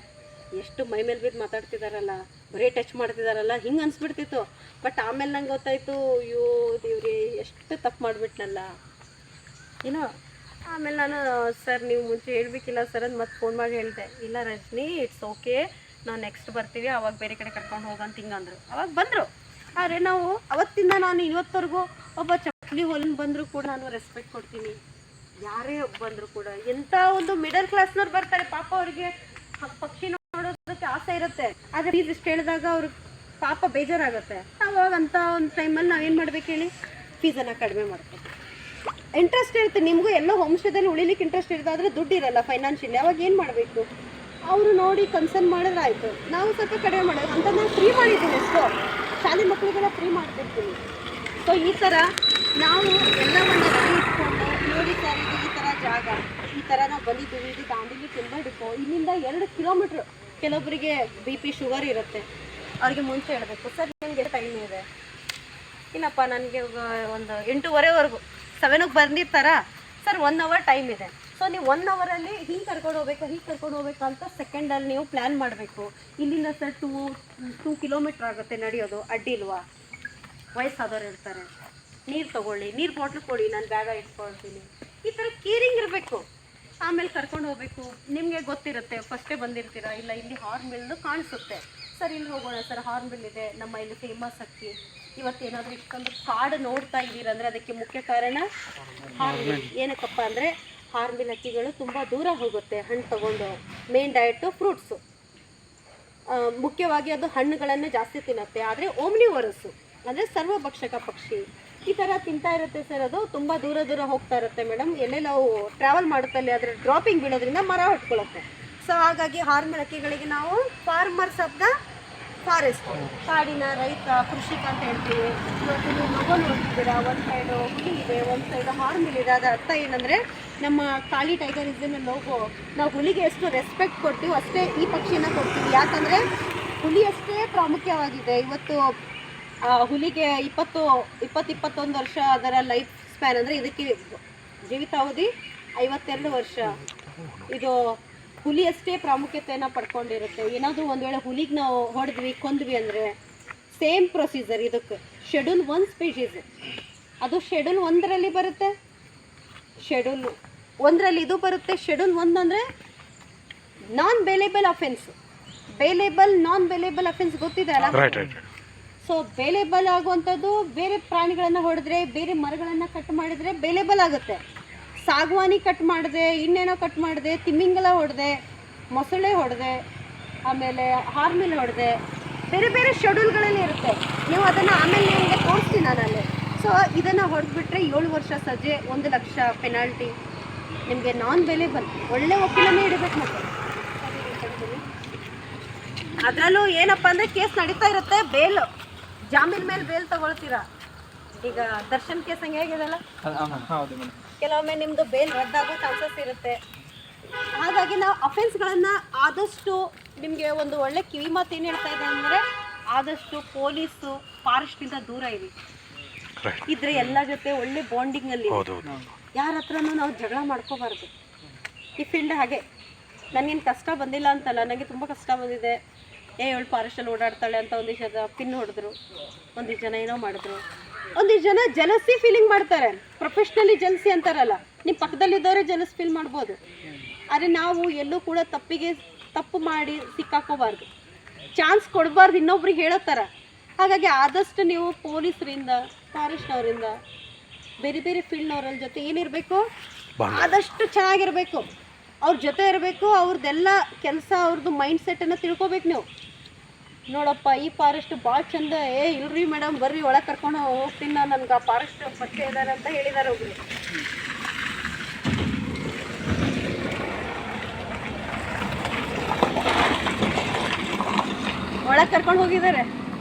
ಎಷ್ಟು ಮೈ ಮೇಲೆ ಬಿದ್ದು ಮಾತಾಡ್ತಿದಾರಲ್ಲ, ಬರೀ ಟಚ್ ಮಾಡ್ತಿದಾರಲ್ಲ, ಹಿಂಗೆ ಅನಿಸ್ಬಿಡ್ತಿತ್ತು. ಬಟ್ ಆಮೇಲೆ ನಂಗೆ ಗೊತ್ತಾಯಿತು, ಅಯ್ಯೋ ದೇವ್ರಿ ಎಷ್ಟು ತಪ್ಪು ಮಾಡಿಬಿಟ್ನಲ್ಲ ಏನೋ. ಆಮೇಲೆ ನಾನು ಸರ್ ನೀವು ಮುಂಚೆ ಹೇಳ್ಬೇಕಿಲ್ಲ ಸರ್ ಅಂತ ಮತ್ತೆ ಫೋನ್ ಮಾಡಿ ಹೇಳಿದೆ. ಇಲ್ಲ ರಜನಿ ಇಟ್ಸ್ ಓಕೆ, ನಾವು ನೆಕ್ಸ್ಟ್ ಬರ್ತೀವಿ, ಅವಾಗ ಬೇರೆ ಕಡೆ ಕರ್ಕೊಂಡು ಹೋಗಂತ ಹಿಂಗಂದರು. ಅವಾಗ ಬಂದರು. ಆದರೆ ನಾವು ಅವತ್ತಿಂದ ನಾನು ಇವತ್ತವರೆಗೂ ಒಬ್ಬ ಚಪ್ಪಲಿ ಹೊಲನ್ ಬಂದರೂ ಕೂಡ ನಾನು ರೆಸ್ಪೆಕ್ಟ್ ಕೊಡ್ತೀನಿ. ಯಾರೇ ಬಂದರೂ ಕೂಡ. ಎಂಥ ಒಂದು ಮಿಡಲ್ ಕ್ಲಾಸ್ನವ್ರು ಬರ್ತಾರೆ, ಪಾಪ ಅವ್ರಿಗೆ ಪಕ್ಷಿ ನೋಡೋದಕ್ಕೆ ಆಸೆ ಇರುತ್ತೆ. ಆದರೆ ಫೀಸ್ ಇಷ್ಟು ಹೇಳಿದಾಗ ಅವ್ರು ಪಾಪ ಬೇಜಾರಾಗುತ್ತೆ. ಅವಾಗ ಅಂಥ ಒಂದು ಟೈಮಲ್ಲಿ ನಾವೇನು ಮಾಡ್ಬೇಕು ಹೇಳಿ, ಫೀಸನ್ನು ಕಡಿಮೆ ಮಾಡ್ತೀವಿ. ಇಂಟ್ರೆಸ್ಟ್ ಇರುತ್ತೆ ನಿಮಗೂ ಎಲ್ಲೋ ಹೋಮ್ ಸ್ಟೇದಲ್ಲಿ ಉಳಿಲಿಕ್ಕೆ ಇಂಟ್ರೆಸ್ಟ್ ಇರುತ್ತೆ, ಆದರೆ ದುಡ್ಡು ಇರಲ್ಲ ಫೈನಾನ್ಷಿಯಲಿ. ಅವಾಗ ಏನು ಮಾಡಬೇಕು? ಅವರು ನೋಡಿ ಕನ್ಸರ್ನ್ ಮಾಡಿದ್ರೆ ಆಯಿತು, ನಾವು ಸ್ವಲ್ಪ ಕಡಿಮೆ ಮಾಡೋದು ಅಂತ ನಾನು ಫ್ರೀ ಮಾಡಿದ್ದೀನಿ. ಎಷ್ಟೋ ಶಾಲೆ ಮಕ್ಕಳಿಗೆಲ್ಲ ಫ್ರೀ ಮಾಡ್ತಿರ್ತೀನಿ. ಸೊ ಈ ಥರ ನಾವು ಎಲ್ಲವನ್ನು ರೆಡಿ ಇಟ್ಕೊಂಡು ನೋಡಿ ಸರ್ ಇದು ಈ ಥರ ಜಾಗ, ಈ ಥರ ನಾವು ಬಂದಿದ್ದೀವಿ, ಇದು ದಾಂಡೇಲಿ ತುಂಬ ಡಿಪೋ, ಇಲ್ಲಿಂದ 2 ಕಿಲೋಮೀಟ್ರ್. ಕೆಲವೊಬ್ಬರಿಗೆ BP ಶುಗರ್ ಇರುತ್ತೆ, ಅವ್ರಿಗೆ ಮುಂಚೆ ಹೇಳಬೇಕು ಸರ್ ನನಗೆ ಟೈಮ್ ಇದೆ, ಇಲ್ಲಪ್ಪ ನನಗೆ ಒಂದು 8:15ವರೆಗೂ 7ಕ್ಕೆ ಬಂದಿರ್ತಾರ ಸರ್, 1 ಅವರ್ ಟೈಮ್ ಇದೆ. ಸೊ ನೀವು 1 ಅವರಲ್ಲಿ ಹಿಂಗೆ ಕರ್ಕೊಂಡು ಹೋಗ್ಬೇಕು ಅಂತ ಸೆಕೆಂಡಲ್ಲಿ ನೀವು ಪ್ಲ್ಯಾನ್ ಮಾಡಬೇಕು. ಇಲ್ಲಿಂದ ಸರ್ 2 ಕಿಲೋಮೀಟ್ರ್ ಆಗುತ್ತೆ ನಡೆಯೋದು, ಅಡ್ಡಿ ಇಲ್ವಾ? ವಯಸ್ಸಾದವ್ರು ಇರ್ತಾರೆ, ನೀರು ತೊಗೊಳ್ಳಿ, ನೀರು ಬಾಟ್ಲು ಕೊಡಿ, ನಾನು ಬ್ಯಾಗ ಇಟ್ಕೊಳ್ತೀನಿ. ಈ ಥರ ಕೇರಿಂಗ್ ಇರಬೇಕು. ಆಮೇಲೆ ಕರ್ಕೊಂಡು ಹೋಗಬೇಕು. ನಿಮಗೆ ಗೊತ್ತಿರುತ್ತೆ, ಫಸ್ಟೇ ಬಂದಿರ್ತೀರ, ಇಲ್ಲ ಇಲ್ಲಿ ಹಾರ್ನ್ ಬಿಲ್ಲು ಕಾಣಿಸುತ್ತೆ, ಸರ್ ಇಲ್ಲಿ ಹೋಗೋಣ ಸರ್, ಹಾರ್ನ್ ಬಿಲ್ ಇದೆ, ನಮ್ಮ ಇಲ್ಲಿ ಫೇಮಸ್ ಅಕ್ಕಿ. ಇವತ್ತೇನಾದರೂ ಇಷ್ಟೊಂದು ಕಾಡು ನೋಡ್ತಾ ಇದ್ದೀರಂದರೆ ಅದಕ್ಕೆ ಮುಖ್ಯ ಕಾರಣ ಹಾರ್ನ್ ಬಿಲ್. ಏನಕ್ಕಪ್ಪ ಅಂದರೆ ಹಾರ್ನ್ ಬಿಲ್ ಅಕ್ಕಿಗಳು ತುಂಬ ದೂರ ಹೋಗುತ್ತೆ ಹಣ್ಣು ತೊಗೊಂಡು. ಮೇನ್ ಡಯಟು ಫ್ರೂಟ್ಸು, ಮುಖ್ಯವಾಗಿ ಅದು ಹಣ್ಣುಗಳನ್ನು ಜಾಸ್ತಿ ತಿನ್ನುತ್ತೆ. ಆದರೆ ಓಮ್ನಿವರಸ್ಸು ಅಂದರೆ ಸರ್ವಭಕ್ಷಕ ಪಕ್ಷಿ ಈ ಥರ ತಿಂತಾ ಇರುತ್ತೆ ಸರ್. ಅದು ತುಂಬ ದೂರ ಹೋಗ್ತಾ ಇರುತ್ತೆ ಮೇಡಮ್. ಎಲ್ಲೇ ನಾವು ಟ್ರಾವೆಲ್ ಮಾಡುತ್ತಲ್ಲಿ ಅದರ ಡ್ರಾಪಿಂಗ್ ಬೀಳೋದ್ರಿಂದ ಮರ ಹೊಟ್ಕೊಳ್ಳುತ್ತೆ. ಸೊ ಹಾಗಾಗಿ ಹಾರ್ನ್ ಬಿಲ್ ಅಕ್ಕಿಗಳಿಗೆ ನಾವು ಫಾರ್ಮರ್ಸ್ ಆಫ್ ದ ಫಾರೆಸ್ಟ್, ಕಾಡಿನ ರೈತ, ಕೃಷಿಕ ಅಂತ ಹೇಳ್ತೀವಿ. ಇವತ್ತು ನೀವು ಮಗು ನೋಡ್ತಿದ್ದೀರಾ, ಒಂದು ಸೈಡು ಹುಲಿ ಇದೆ, ಒಂದು ಸೈಡು ಹಾರ್ನ್ ಬಿಲ್ ಇದೆ. ಅದರ ಅರ್ಥ ಏನಂದರೆ ನಮ್ಮ ಕಾಳಿ ಟೈಗರ್ ರಿಸರ್ವ್ನ ಲೋಗೋ, ನಾವು ಹುಲಿಗೆ ಎಷ್ಟು ರೆಸ್ಪೆಕ್ಟ್ ಕೊಡ್ತೀವಿ ಅಷ್ಟೇ ಈ ಪಕ್ಷಿನ ಕೊಡ್ತೀವಿ. ಯಾಕಂದರೆ ಹುಲಿ ಅಷ್ಟೇ ಪ್ರಾಮುಖ್ಯವಾಗಿದೆ. ಇವತ್ತು ಹುಲಿಗೆ 21 ವರ್ಷ ಅದರ ಲೈಫ್ ಸ್ಪ್ಯಾನ್, ಅಂದರೆ ಇದಕ್ಕೆ ಜೀವಿತಾವಧಿ 52 ವರ್ಷ. ಇದು ಹುಲಿ ಅಷ್ಟೇ ಪ್ರಾಮುಖ್ಯತೆಯನ್ನು ಪಡ್ಕೊಂಡಿರುತ್ತೆ. ಏನಾದರೂ ಒಂದು ವೇಳೆ ಹುಲಿಗೆ ನಾವು ಹೊಡೆದ್ವಿ ಕೊಂದ್ವಿ ಅಂದರೆ ಸೇಮ್ ಪ್ರೊಸೀಜರ್ ಇದಕ್ಕೆ. ಶೆಡ್ಯೂಲ್ 1 ಸ್ಪೀಷೀಸ್, ಅದು ಶೆಡ್ಯೂಲ್ 1ರಲ್ಲಿ ಬರುತ್ತೆ, ಶೆಡ್ಯೂಲ್ 1ರಲ್ಲಿ ಇದು ಬರುತ್ತೆ. ಶೆಡ್ಯೂಲ್ 1 ಅಂದರೆ ನಾನ್ ಬೇಲೇಬಲ್ ಅಫೆನ್ಸ್. ನಾನ್ ಬೇಲೇಬಲ್ ಅಫೆನ್ಸ್ ಗೊತ್ತಿದೆ ಅಲ್ಲ? ಸೊ ಬೇಲೇಬಲ್ ಆಗುವಂಥದ್ದು ಬೇರೆ ಪ್ರಾಣಿಗಳನ್ನು ಹೊಡೆದ್ರೆ, ಬೇರೆ ಮರಗಳನ್ನು ಕಟ್ ಮಾಡಿದರೆ ಬೇಲೇಬಲ್ ಆಗುತ್ತೆ. ಸಾಗವಾನಿ ಕಟ್ ಮಾಡಿದೆ, ಇನ್ನೇನೋ ಕಟ್ ಮಾಡಿದೆ, ತಿಮ್ಮಿಂಗಲ ಹೊಡೆದೆ, ಮೊಸಳೆ ಹೊಡೆದೆ, ಆಮೇಲೆ ಹಾರ್ಮಿಲ್ ಹೊಡೆದೆ, ಬೇರೆ ಶೆಡ್ಯೂಲ್ಗಳಲ್ಲಿ ಇರುತ್ತೆ. ನೀವು ಅದನ್ನು ಆಮೇಲೆ ನಿಮಗೆ ತೋರಿಸ್ತೀನಿ ನಾನಲ್ಲಿ. ಸೊ ಇದನ್ನು ಹೊಡೆದ್ಬಿಟ್ರೆ 7 ವರ್ಷ ಸಜೆ, 1 ಲಕ್ಷ ಪೆನಾಲ್ಟಿ. ನಿಮಗೆ ನಾನ್ ಬೇಲೇಬಲ್ ಒಳ್ಳೆ ವಕೀಲನೇ ಇಡಬೇಕು. ಮತ್ತೆ ಅದರಲ್ಲೂ ಏನಪ್ಪ ಅಂದರೆ ಕೇಸ್ ನಡೀತಾ ಇರುತ್ತೆ, ಬೇಲ್ ಜಾಮೀನ್ ಮೇಲೆ ಬೇಲ್ ತಗೊಳ್ತೀರಾ. ಈಗ ದರ್ಶನ್ ಕೇಸ್ ಹಂಗೆ ಆಗಿದೆಲ್ಲ, ಕೆಲವೊಮ್ಮೆ ನಿಮ್ಮದು ಬೇಲ್ ರದ್ದಾಗೋ ಚಾನ್ಸಸ್ ಇರುತ್ತೆ. ಹಾಗಾಗಿ ನಾವು ಅಫೆನ್ಸ್ಗಳನ್ನು ಆದಷ್ಟು, ನಿಮಗೆ ಒಂದು ಒಳ್ಳೆ ಕಿವಿ ಮಾತು ಏನು ಹೇಳ್ತಾ ಇದೆ ಅಂದರೆ, ಆದಷ್ಟು ಪೊಲೀಸು ಫಾರೆಸ್ಟಿಂದ ದೂರ ಇರಿ. ಇದ್ರೆ ಎಲ್ಲ ಜೊತೆ ಒಳ್ಳೆ ಬಾಂಡಿಂಗಲ್ಲಿ, ಯಾರ ಹತ್ರನೂ ನಾವು ಜಗಳ ಮಾಡ್ಕೋಬಾರ್ದು. ಈ ಫೀಲ್ಡ್ ಹಾಗೆ. ನನಗೇನು ಕಷ್ಟ ಬಂದಿಲ್ಲ ಅಂತಲ್ಲ, ನನಗೆ ತುಂಬ ಕಷ್ಟ ಬಂದಿದೆ. ಇವಳು ಫಾರೆಸ್ಟಲ್ಲಿ ಓಡಾಡ್ತಾಳೆ ಅಂತ ಒಂದಿಷ್ಟು ಜನ ಪಿನ್ ಹೊಡೆದ್ರು, ಒಂದಿಷ್ಟು ಜನ ಏನೋ ಮಾಡಿದ್ರು, ಒಂದಿಷ್ಟು ಜನ ಜಲಸಿ ಫೀಲಿಂಗ್ ಮಾಡ್ತಾರೆ. ಪ್ರೊಫೆಷ್ನಲಿ ಜಲಸಿ ಅಂತಾರಲ್ಲ, ನಿಮ್ಮ ಪಕ್ಕದಲ್ಲಿದ್ದವರೇ ಜಲಸ್ ಫೀಲ್ ಮಾಡ್ಬೋದು. ಆದರೆ ನಾವು ಎಲ್ಲೂ ಕೂಡ ತಪ್ಪು ಮಾಡಿ ಸಿಕ್ಕಾಕೋಬಾರ್ದು, ಚಾನ್ಸ್ ಕೊಡಬಾರ್ದು ಇನ್ನೊಬ್ರಿಗೆ ಹೇಳೋ ಥರ. ಹಾಗಾಗಿ ಆದಷ್ಟು ನೀವು ಪೊಲೀಸರಿಂದ, ಫಾರೆಸ್ಟ್ನವರಿಂದ, ಬೇರೆ ಫೀಲ್ಡ್ನವ್ರ ಜೊತೆ ಏನಿರಬೇಕು, ಆದಷ್ಟು ಚೆನ್ನಾಗಿರಬೇಕು, ಅವ್ರ ಜೊತೆ ಇರಬೇಕು. ಅವ್ರದ್ದೆಲ್ಲ ಕೆಲಸ, ಅವ್ರದ್ದು ಮೈಂಡ್ ಸೆಟ್ಟನ್ನು ತಿಳ್ಕೊಬೇಕು ನೀವು. ನೋಡಪ್ಪ ಈ ಫಾರೆಸ್ಟ್ ಭಾಳ ಚಂದ, ಇಲ್ರಿ ಮೇಡಮ್ ಬರ್ರಿ ಒಳಗೆ ಕರ್ಕೊಂಡು ಹೋಗ್ತೀನಿ ನಾನು, ನನಗೆ ಆ ಫಾರೆಸ್ಟ್ ಪರಿಚಯ ಇದ್ದಾರೆ ಅಂತ ಹೇಳಿದ್ದಾರೆ ಒಬ್ರು. ಒಳಗೆ ಕರ್ಕೊಂಡು ಹೋಗಿದ್ದಾರೆ.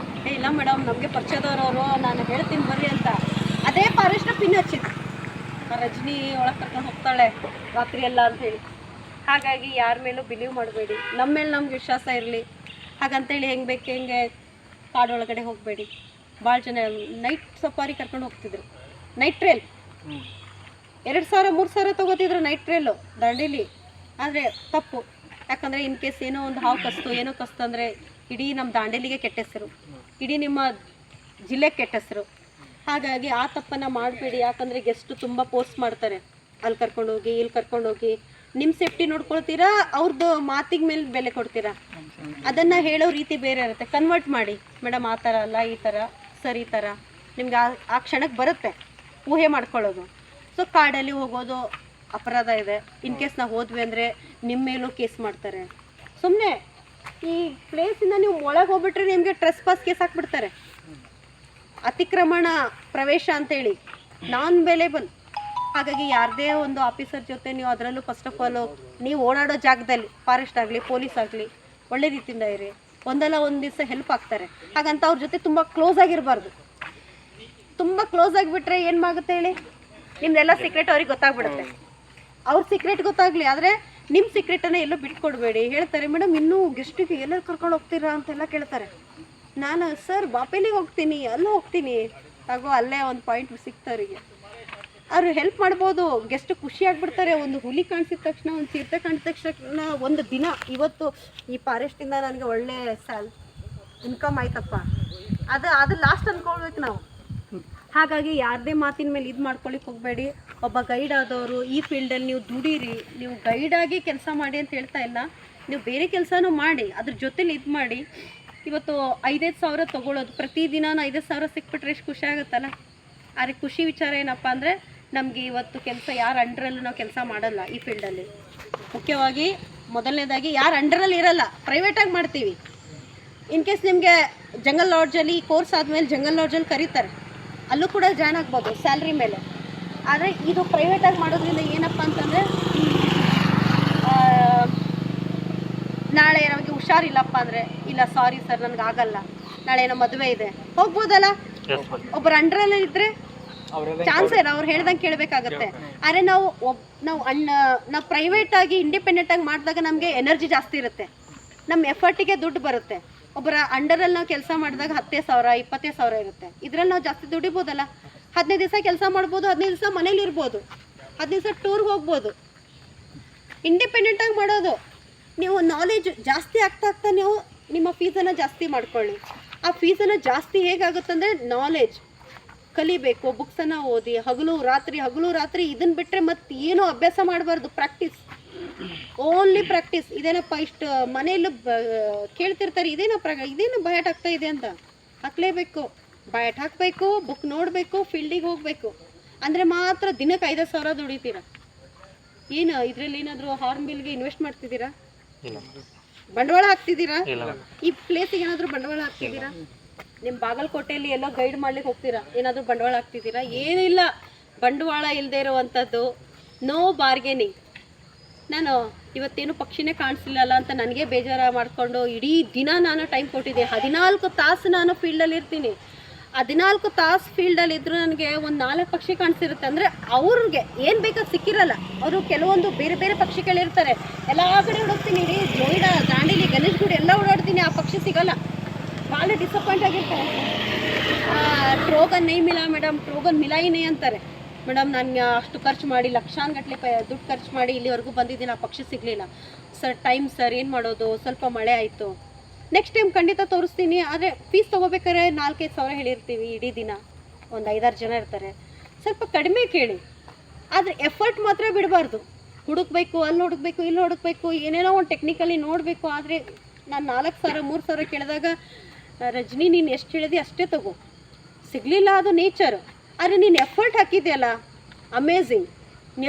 ಇಲ್ಲ ಮೇಡಮ್ ನಮಗೆ ಪರಿಚಯದವರು, ನಾನು ಹೇಳ್ತೀನಿ ಬರ್ರಿ ಅಂತ. ಅದೇ ಫಾರೆಸ್ಟ್ ಪಿನ್ ಹಚ್ಚಿದ್ದು, ರಜನಿ ಒಳಗೆ ಕರ್ಕೊಂಡು ಹೋಗ್ತಾಳೆ ರಾತ್ರಿ ಎಲ್ಲ ಅಂಥೇಳಿ. ಹಾಗಾಗಿ ಯಾರ ಮೇಲೂ ಬಿಲೀವ್ ಮಾಡಬೇಡಿ, ನಮ್ಮ ಮೇಲೆ ನಮ್ಗೆ ವಿಶ್ವಾಸ ಇರಲಿ. ಹಾಗಂತೇಳಿ ಹೆಂಗೆ ಕಾಡೊಳಗಡೆ ಹೋಗಬೇಡಿ. ಭಾಳ ಜನ ನೈಟ್ ಸಫಾರಿ ಕರ್ಕೊಂಡು ಹೋಗ್ತಿದ್ರು, ನೈಟ್ ಟ್ರೇಲ್ 2,000-3,000 ತೊಗೋತಿದ್ರು ನೈಟ್ ಟ್ರೇಲು ದಾಂಡೇಲಿ. ಆದರೆ ತಪ್ಪು. ಯಾಕಂದರೆ ಇನ್ ಕೇಸ್ ಏನೋ ಒಂದು ಹಾವು ಕಸ್ತು ಅಂದರೆ ಇಡೀ ನಮ್ಮ ದಾಂಡೇಲಿಗೆ ಕೆಟ್ಟ ಹೆಸರು, ಇಡೀ ನಿಮ್ಮ ಜಿಲ್ಲೆಗೆ ಕೆಟ್ಟ ಹೆಸರು. ಹಾಗಾಗಿ ಆ ತಪ್ಪನ್ನು ಮಾಡಬೇಡಿ. ಯಾಕಂದರೆ ಗೆಸ್ಟು ತುಂಬ ಪೋಸ್ಟ್ ಮಾಡ್ತಾರೆ, ಅಲ್ಲಿ ಕರ್ಕೊಂಡೋಗಿ ಇಲ್ಲಿ ಕರ್ಕೊಂಡೋಗಿ. ನಿಮ್ಮ ಸೇಫ್ಟಿ ನೋಡ್ಕೊಳ್ತೀರಾ, ಅವ್ರದ್ದು ಮಾತಿಗೆ ಮೇಲೆ ಬೆಲೆ ಕೊಡ್ತೀರಾ. ಅದನ್ನು ಹೇಳೋ ರೀತಿ ಬೇರೆ ಇರುತ್ತೆ. ಕನ್ವರ್ಟ್ ಮಾಡಿ, ಮೇಡಮ್ ಆ ಥರ ಅಲ್ಲ, ಈ ಥರ ಸರ್, ಈ ಥರ ನಿಮ್ಗೆ ಆ ಕ್ಷಣಕ್ಕೆ ಬರುತ್ತೆ ಊಹೆ ಮಾಡ್ಕೊಳ್ಳೋದು. ಸೊ ಕಾಡಲ್ಲಿ ಹೋಗೋದು ಅಪರಾಧ ಇದೆ. ಇನ್ ಕೇಸ್ ನಾವು ಹೋದ್ವಿ ಅಂದರೆ ನಿಮ್ಮ ಮೇಲೂ ಕೇಸ್ ಮಾಡ್ತಾರೆ. ಸುಮ್ಮನೆ ಈ ಪ್ಲೇಸಿಂದ ನೀವು ಒಳಗೆ ಹೋಗ್ಬಿಟ್ರೆ ನಿಮಗೆ ಟ್ರೆಸ್ಪಾಸ್ ಕೇಸ್ ಹಾಕ್ಬಿಡ್ತಾರೆ. ಅತಿಕ್ರಮಣ ಪ್ರವೇಶ ಅಂತೇಳಿ, ನಾನ್ ಬೇಲೇಬಲ್ ಹಾಗಾಗಿ ಯಾರದೇ ಒಂದು ಆಫೀಸರ್ ಜೊತೆ ನೀವು ಅದರಲ್ಲೂ ಫಸ್ಟ್ ಆಫ್ ಆಲ್ ನೀವು ಓಡಾಡೋ ಜಾಗದಲ್ಲಿ ಫಾರೆಸ್ಟ್ ಆಗಲಿ ಪೊಲೀಸ್ ಆಗಲಿ ಒಳ್ಳೆ ರೀತಿಯಿಂದ ಇರಿ. ಒಂದಲ್ಲ ಒಂದು ದಿವಸ ಹೆಲ್ಪ್ ಆಗ್ತಾರೆ. ಹಾಗಂತ ಅವ್ರ ಜೊತೆ ತುಂಬ ಕ್ಲೋಸ್ ಆಗಿರಬಾರ್ದು. ತುಂಬ ಕ್ಲೋಸ್ ಆಗಿಬಿಟ್ರೆ ಏನಾಗುತ್ತೆ ಹೇಳಿ, ನಿಮ್ದೆಲ್ಲ ಸೀಕ್ರೆಟ್ ಅವ್ರಿಗೆ ಗೊತ್ತಾಗ್ಬಿಡುತ್ತೆ. ಅವ್ರ ಸೀಕ್ರೆಟ್ ಗೊತ್ತಾಗಲಿ, ಆದರೆ ನಿಮ್ಮ ಸೀಕ್ರೆಟನ್ನು ಎಲ್ಲೂ ಬಿಟ್ಕೊಡ್ಬೇಡಿ. ಹೇಳ್ತಾರೆ ಮೇಡಮ್ ಇನ್ನೂ ಗೆಸ್ಟಿಗೆ ಎಲ್ಲರೂ ಕರ್ಕೊಂಡು ಹೋಗ್ತೀರಾ ಅಂತೆಲ್ಲ ಕೇಳ್ತಾರೆ. ನಾನು ಸರ್ ಬಾಪೇಲಿಗೆ ಹೋಗ್ತೀನಿ, ಅಲ್ಲೂ ಹೋಗ್ತೀನಿ. ತಗೋ ಅಲ್ಲೇ ಒಂದು ಪಾಯಿಂಟ್ ಸಿಗ್ತವ್ರಿಗೆ. ಅವರು ಹೆಲ್ಪ್ ಮಾಡ್ಬೋದು. ಗೆಸ್ಟ್ ಖುಷಿ ಆಗ್ಬಿಡ್ತಾರೆ. ಒಂದು ಹುಲಿ ಕಾಣಿಸಿದ ತಕ್ಷಣ, ಒಂದು ಚಿರತೆ ಕಾಣಿಸಿದ ತಕ್ಷಣ ಒಂದು ದಿನ ಇವತ್ತು ಈ ಫಾರೆಸ್ಟಿಂದ ನನಗೆ ಒಳ್ಳೆ ಇನ್ಕಮ್ ಆಯ್ತಪ್ಪ, ಅದು ಲಾಸ್ಟ್ ಅಂದ್ಕೊಳ್ಬೇಕು ನಾವು. ಹಾಗಾಗಿ ಯಾರದೇ ಮಾತಿನ ಮೇಲೆ ಇದು ಮಾಡ್ಕೊಳ್ಳಿಕ್ಕೆ ಹೋಗಬೇಡಿ. ಒಬ್ಬ ಗೈಡ್ ಆದವರು ಈ ಫೀಲ್ಡಲ್ಲಿ ನೀವು ದುಡೀರಿ. ನೀವು ಗೈಡಾಗಿ ಕೆಲಸ ಮಾಡಿ ಅಂತ ಹೇಳ್ತಾ ಇಲ್ಲ, ನೀವು ಬೇರೆ ಕೆಲಸನೂ ಮಾಡಿ, ಅದ್ರ ಜೊತೆಲಿ ಇದು ಮಾಡಿ. ಇವತ್ತು 5-5 ಸಾವಿರ ತೊಗೊಳ್ಳೋದು, ಪ್ರತಿದಿನ 5,000 ಸಿಕ್ಬಿಟ್ರೆ ಎಷ್ಟು ಖುಷಿ ಆಗುತ್ತಲ್ಲ. ಆದರೆ ಖುಷಿ ವಿಚಾರ ಏನಪ್ಪ ಅಂದರೆ, ನಮಗೆ ಇವತ್ತು ಕೆಲಸ ಯಾರ ಅಂಡರಲ್ಲೂ ನಾವು ಕೆಲಸ ಮಾಡಲ್ಲ ಈ ಫೀಲ್ಡಲ್ಲಿ. ಮುಖ್ಯವಾಗಿ ಮೊದಲನೇದಾಗಿ ಯಾರು ಅಂಡರಲ್ಲಿ ಇರಲ್ಲ, ಪ್ರೈವೇಟಾಗಿ ಮಾಡ್ತೀವಿ. ಇನ್ ಕೇಸ್ ನಿಮಗೆ ಜಂಗಲ್ ಲಾಡ್ಜಲ್ಲಿ ಕೋರ್ಸ್ ಆದಮೇಲೆ ಜಂಗಲ್ ಲಾಡ್ಜಲ್ಲಿ ಕರೀತಾರೆ, ಅಲ್ಲೂ ಕೂಡ ಜಾಯ್ನ್ ಆಗ್ಬೋದು ಸ್ಯಾಲ್ರಿ ಮೇಲೆ. ಆದರೆ ಇದು ಪ್ರೈವೇಟಾಗಿ ಮಾಡೋದ್ರಿಂದ ಏನಪ್ಪ ಅಂತಂದರೆ, ನಾಳೆ ನಮಗೆ ಹುಷಾರಿಲ್ಲಪ್ಪ ಅಂದರೆ, ಇಲ್ಲ ಸಾರಿ ಸರ್ ನನಗೆ ಆಗಲ್ಲ, ನಾಳೆ ಏನೋ ಮದುವೆ ಇದೆ, ಹೋಗ್ಬೋದಲ್ಲ. ಒಬ್ಬರು ಅಂಡರಲ್ಲಿ ಇದ್ದರೆ ಚಾನ್ಸ್ ಇಲ್ಲ, ಅವ್ರು ಹೇಳ್ದಂಗೆ ಕೇಳಬೇಕಾಗತ್ತೆ. ಆದರೆ ನಾವು ಪ್ರೈವೇಟಾಗಿ ಇಂಡಿಪೆಂಡೆಂಟಾಗಿ ಮಾಡಿದಾಗ ನಮಗೆ ಎನರ್ಜಿ ಜಾಸ್ತಿ ಇರುತ್ತೆ, ನಮ್ಮ ಎಫರ್ಟಿಗೆ ದುಡ್ಡು ಬರುತ್ತೆ. ಒಬ್ಬರ ಅಂಡರಲ್ಲಿ ನಾವು ಕೆಲಸ ಮಾಡಿದಾಗ 10,000 20,000 ಇರುತ್ತೆ. ಇದರಲ್ಲಿ ನಾವು ಜಾಸ್ತಿ ದುಡಿಬೋದಲ್ಲ. 15 ದಿವಸ ಕೆಲಸ ಮಾಡ್ಬೋದು, 15 ದಿವಸ ಮನೇಲಿ ಇರ್ಬೋದು, 15 ದಿವಸ ಟೂರ್ಗೆ ಹೋಗ್ಬೋದು. ಇಂಡಿಪೆಂಡೆಂಟಾಗಿ ಮಾಡೋದು. ನೀವು ನಾಲೆಜ್ ಜಾಸ್ತಿ ಆಗ್ತಾ ನೀವು ನಿಮ್ಮ ಫೀಸನ್ನು ಜಾಸ್ತಿ ಮಾಡ್ಕೊಳ್ಳಿ. ಆ ಫೀಸನ್ನು ಜಾಸ್ತಿ ಹೇಗಾಗುತ್ತಂದರೆ, ನಾಲೆಜ್ ಕಲಿಬೇಕು, ಬುಕ್ಸನ್ನು ಓದಿ, ಹಗಲು ರಾತ್ರಿ ಇದನ್ನು ಬಿಟ್ಟರೆ ಮತ್ತೆ ಏನೂ ಅಭ್ಯಾಸ ಮಾಡಬಾರ್ದು. Practice, only practice. ಇದೇನಪ್ಪ ಇಷ್ಟು ಮನೆಯಲ್ಲೂ ಕೇಳ್ತಿರ್ತಾರೆ, ಇದೇನು ಬಯಾಟ್ ಆಗ್ತಾ ಇದೆ ಅಂತ. ಹಾಕಲೇಬೇಕು, ಬಯಾಟ್ ಹಾಕಬೇಕು, ಬುಕ್ ನೋಡಬೇಕು, ಫೀಲ್ಡಿಗೆ ಹೋಗಬೇಕು. ಅಂದರೆ ಮಾತ್ರ ದಿನಕ್ಕೆ 5,000 ದುಡಿತೀರ. ಏನು ಇದರಲ್ಲಿ ಏನಾದರೂ ಹಾರ್ನ್ ಬಿಲ್ಗೆ ಇನ್ವೆಸ್ಟ್ ಮಾಡ್ತಿದ್ದೀರಾ? ಬಂಡವಾಳ ಹಾಕ್ತಿದ್ದೀರಾ? ಈ ಪ್ಲೇಸಿಗೆ ಏನಾದರೂ ಬಂಡವಾಳ ಹಾಕ್ತಿದ್ದೀರಾ? ನಿಮ್ಮ ಬಾಗಲಕೋಟೆಯಲ್ಲಿ ಎಲ್ಲೋ ಗೈಡ್ ಮಾಡ್ಲಿಕ್ಕೆ ಹೋಗ್ತೀರಾ, ಏನಾದರೂ ಬಂಡವಾಳ ಹಾಕ್ತಿದ್ದೀರಾ? ಏನಿಲ್ಲ. ಬಂಡವಾಳ ಇಲ್ಲದೆ ಇರುವಂಥದ್ದು, ನೋ ಬಾರ್ಗೇನಿಂಗ್. ನಾನು ಇವತ್ತೇನು ಪಕ್ಷಿನೇ ಕಾಣಿಸ್ಲಿಲ್ಲ ಅಂತ ನನಗೆ ಬೇಜಾರು ಮಾಡಿಕೊಂಡು ಇಡೀ ದಿನ ನಾನು ಟೈಮ್ ಕೊಟ್ಟಿದ್ದೆ. 14 ತಾಸು ನಾನು ಫೀಲ್ಡಲ್ಲಿ ಇರ್ತೀನಿ. 14 ತಾಸು ಫೀಲ್ಡಲ್ಲಿ ಇದ್ದರೂ ನನಗೆ ಒಂದು 4 ಪಕ್ಷಿ ಕಾಣಿಸಿರುತ್ತೆ. ಅಂದರೆ ಅವ್ರಿಗೆ ಏನು ಬೇಕಾದ ಸಿಕ್ಕಿರಲ್ಲ. ಅವರು ಕೆಲವೊಂದು ಬೇರೆ ಬೇರೆ ಪಕ್ಷಿಗಳಿರ್ತಾರೆ. ಎಲ್ಲ ಕಡೆ ಓಡೋಗ್ತೀನಿ, ಇಡೀ ಜೋಯಿಡಾ, ದಾಂಡೇಲಿ, ಗಣೇಶಗುಡಿ ಎಲ್ಲ ಓಡಾಡ್ತೀನಿ, ಆ ಪಕ್ಷಿ ಸಿಗೋಲ್ಲ. ಭಾಳ ಡಿಸಪಾಯಿಂಟ್ ಆಗಿರ್ತಾರೆ. ಟ್ರೋಗನ್ ನೈ ಮಿಲಾ ಮೇಡಮ್, ಟ್ರೋಗನ್ ಮಿಲಾಯಿನೇ ಅಂತಾರೆ. ಮೇಡಮ್ ನಾನು ಅಷ್ಟು ಖರ್ಚು ಮಾಡಿ ಲಕ್ಷಾನುಗಟ್ಟಲೆ ದುಡ್ಡು ಖರ್ಚು ಮಾಡಿ ಇಲ್ಲಿವರೆಗೂ ಬಂದಿದ್ದೀನಿ, ಆ ಪಕ್ಷಿ ಸಿಗಲಿಲ್ಲ ಸರ್. ಟೈಮ್ ಸರ್, ಏನು ಮಾಡೋದು, ಸ್ವಲ್ಪ ಮಳೆ ಆಯಿತು, ನೆಕ್ಸ್ಟ್ ಟೈಮ್ ಖಂಡಿತ ತೋರಿಸ್ತೀನಿ. ಆದರೆ ಫೀಸ್ ತೊಗೋಬೇಕಾದ್ರೆ 4-5 ಸಾವಿರ ಹೇಳಿರ್ತೀವಿ. ಇಡೀ ದಿನ ಒಂದು 5-6 ಜನ ಇರ್ತಾರೆ, ಸ್ವಲ್ಪ ಕಡಿಮೆ ಕೇಳಿ. ಆದರೆ ಎಫರ್ಟ್ ಮಾತ್ರ ಬಿಡಬಾರ್ದು. ಹುಡುಕ್ಬೇಕು, ಅಲ್ಲಿ ಹುಡುಕ್ಬೇಕು, ಇಲ್ಲಿ ಹುಡುಕ್ಬೇಕು, ಏನೇನೋ ಒಂದು ಟೆಕ್ನಿಕಲಿ ನೋಡಬೇಕು. ಆದರೆ ನಾನು 4,000-3,000 ಕೇಳಿದಾಗ, ರಜನಿ ನೀನು ಎಷ್ಟು ಹೇಳಿದೆ ಅಷ್ಟೇ ತಗೋ, ಸಿಗಲಿಲ್ಲ, ಅದು ನೇಚರು. ಆದರೆ ನೀನು ಎಫರ್ಟ್ ಹಾಕಿದೆಯಲ್ಲ, ಅಮೇಝಿಂಗ್.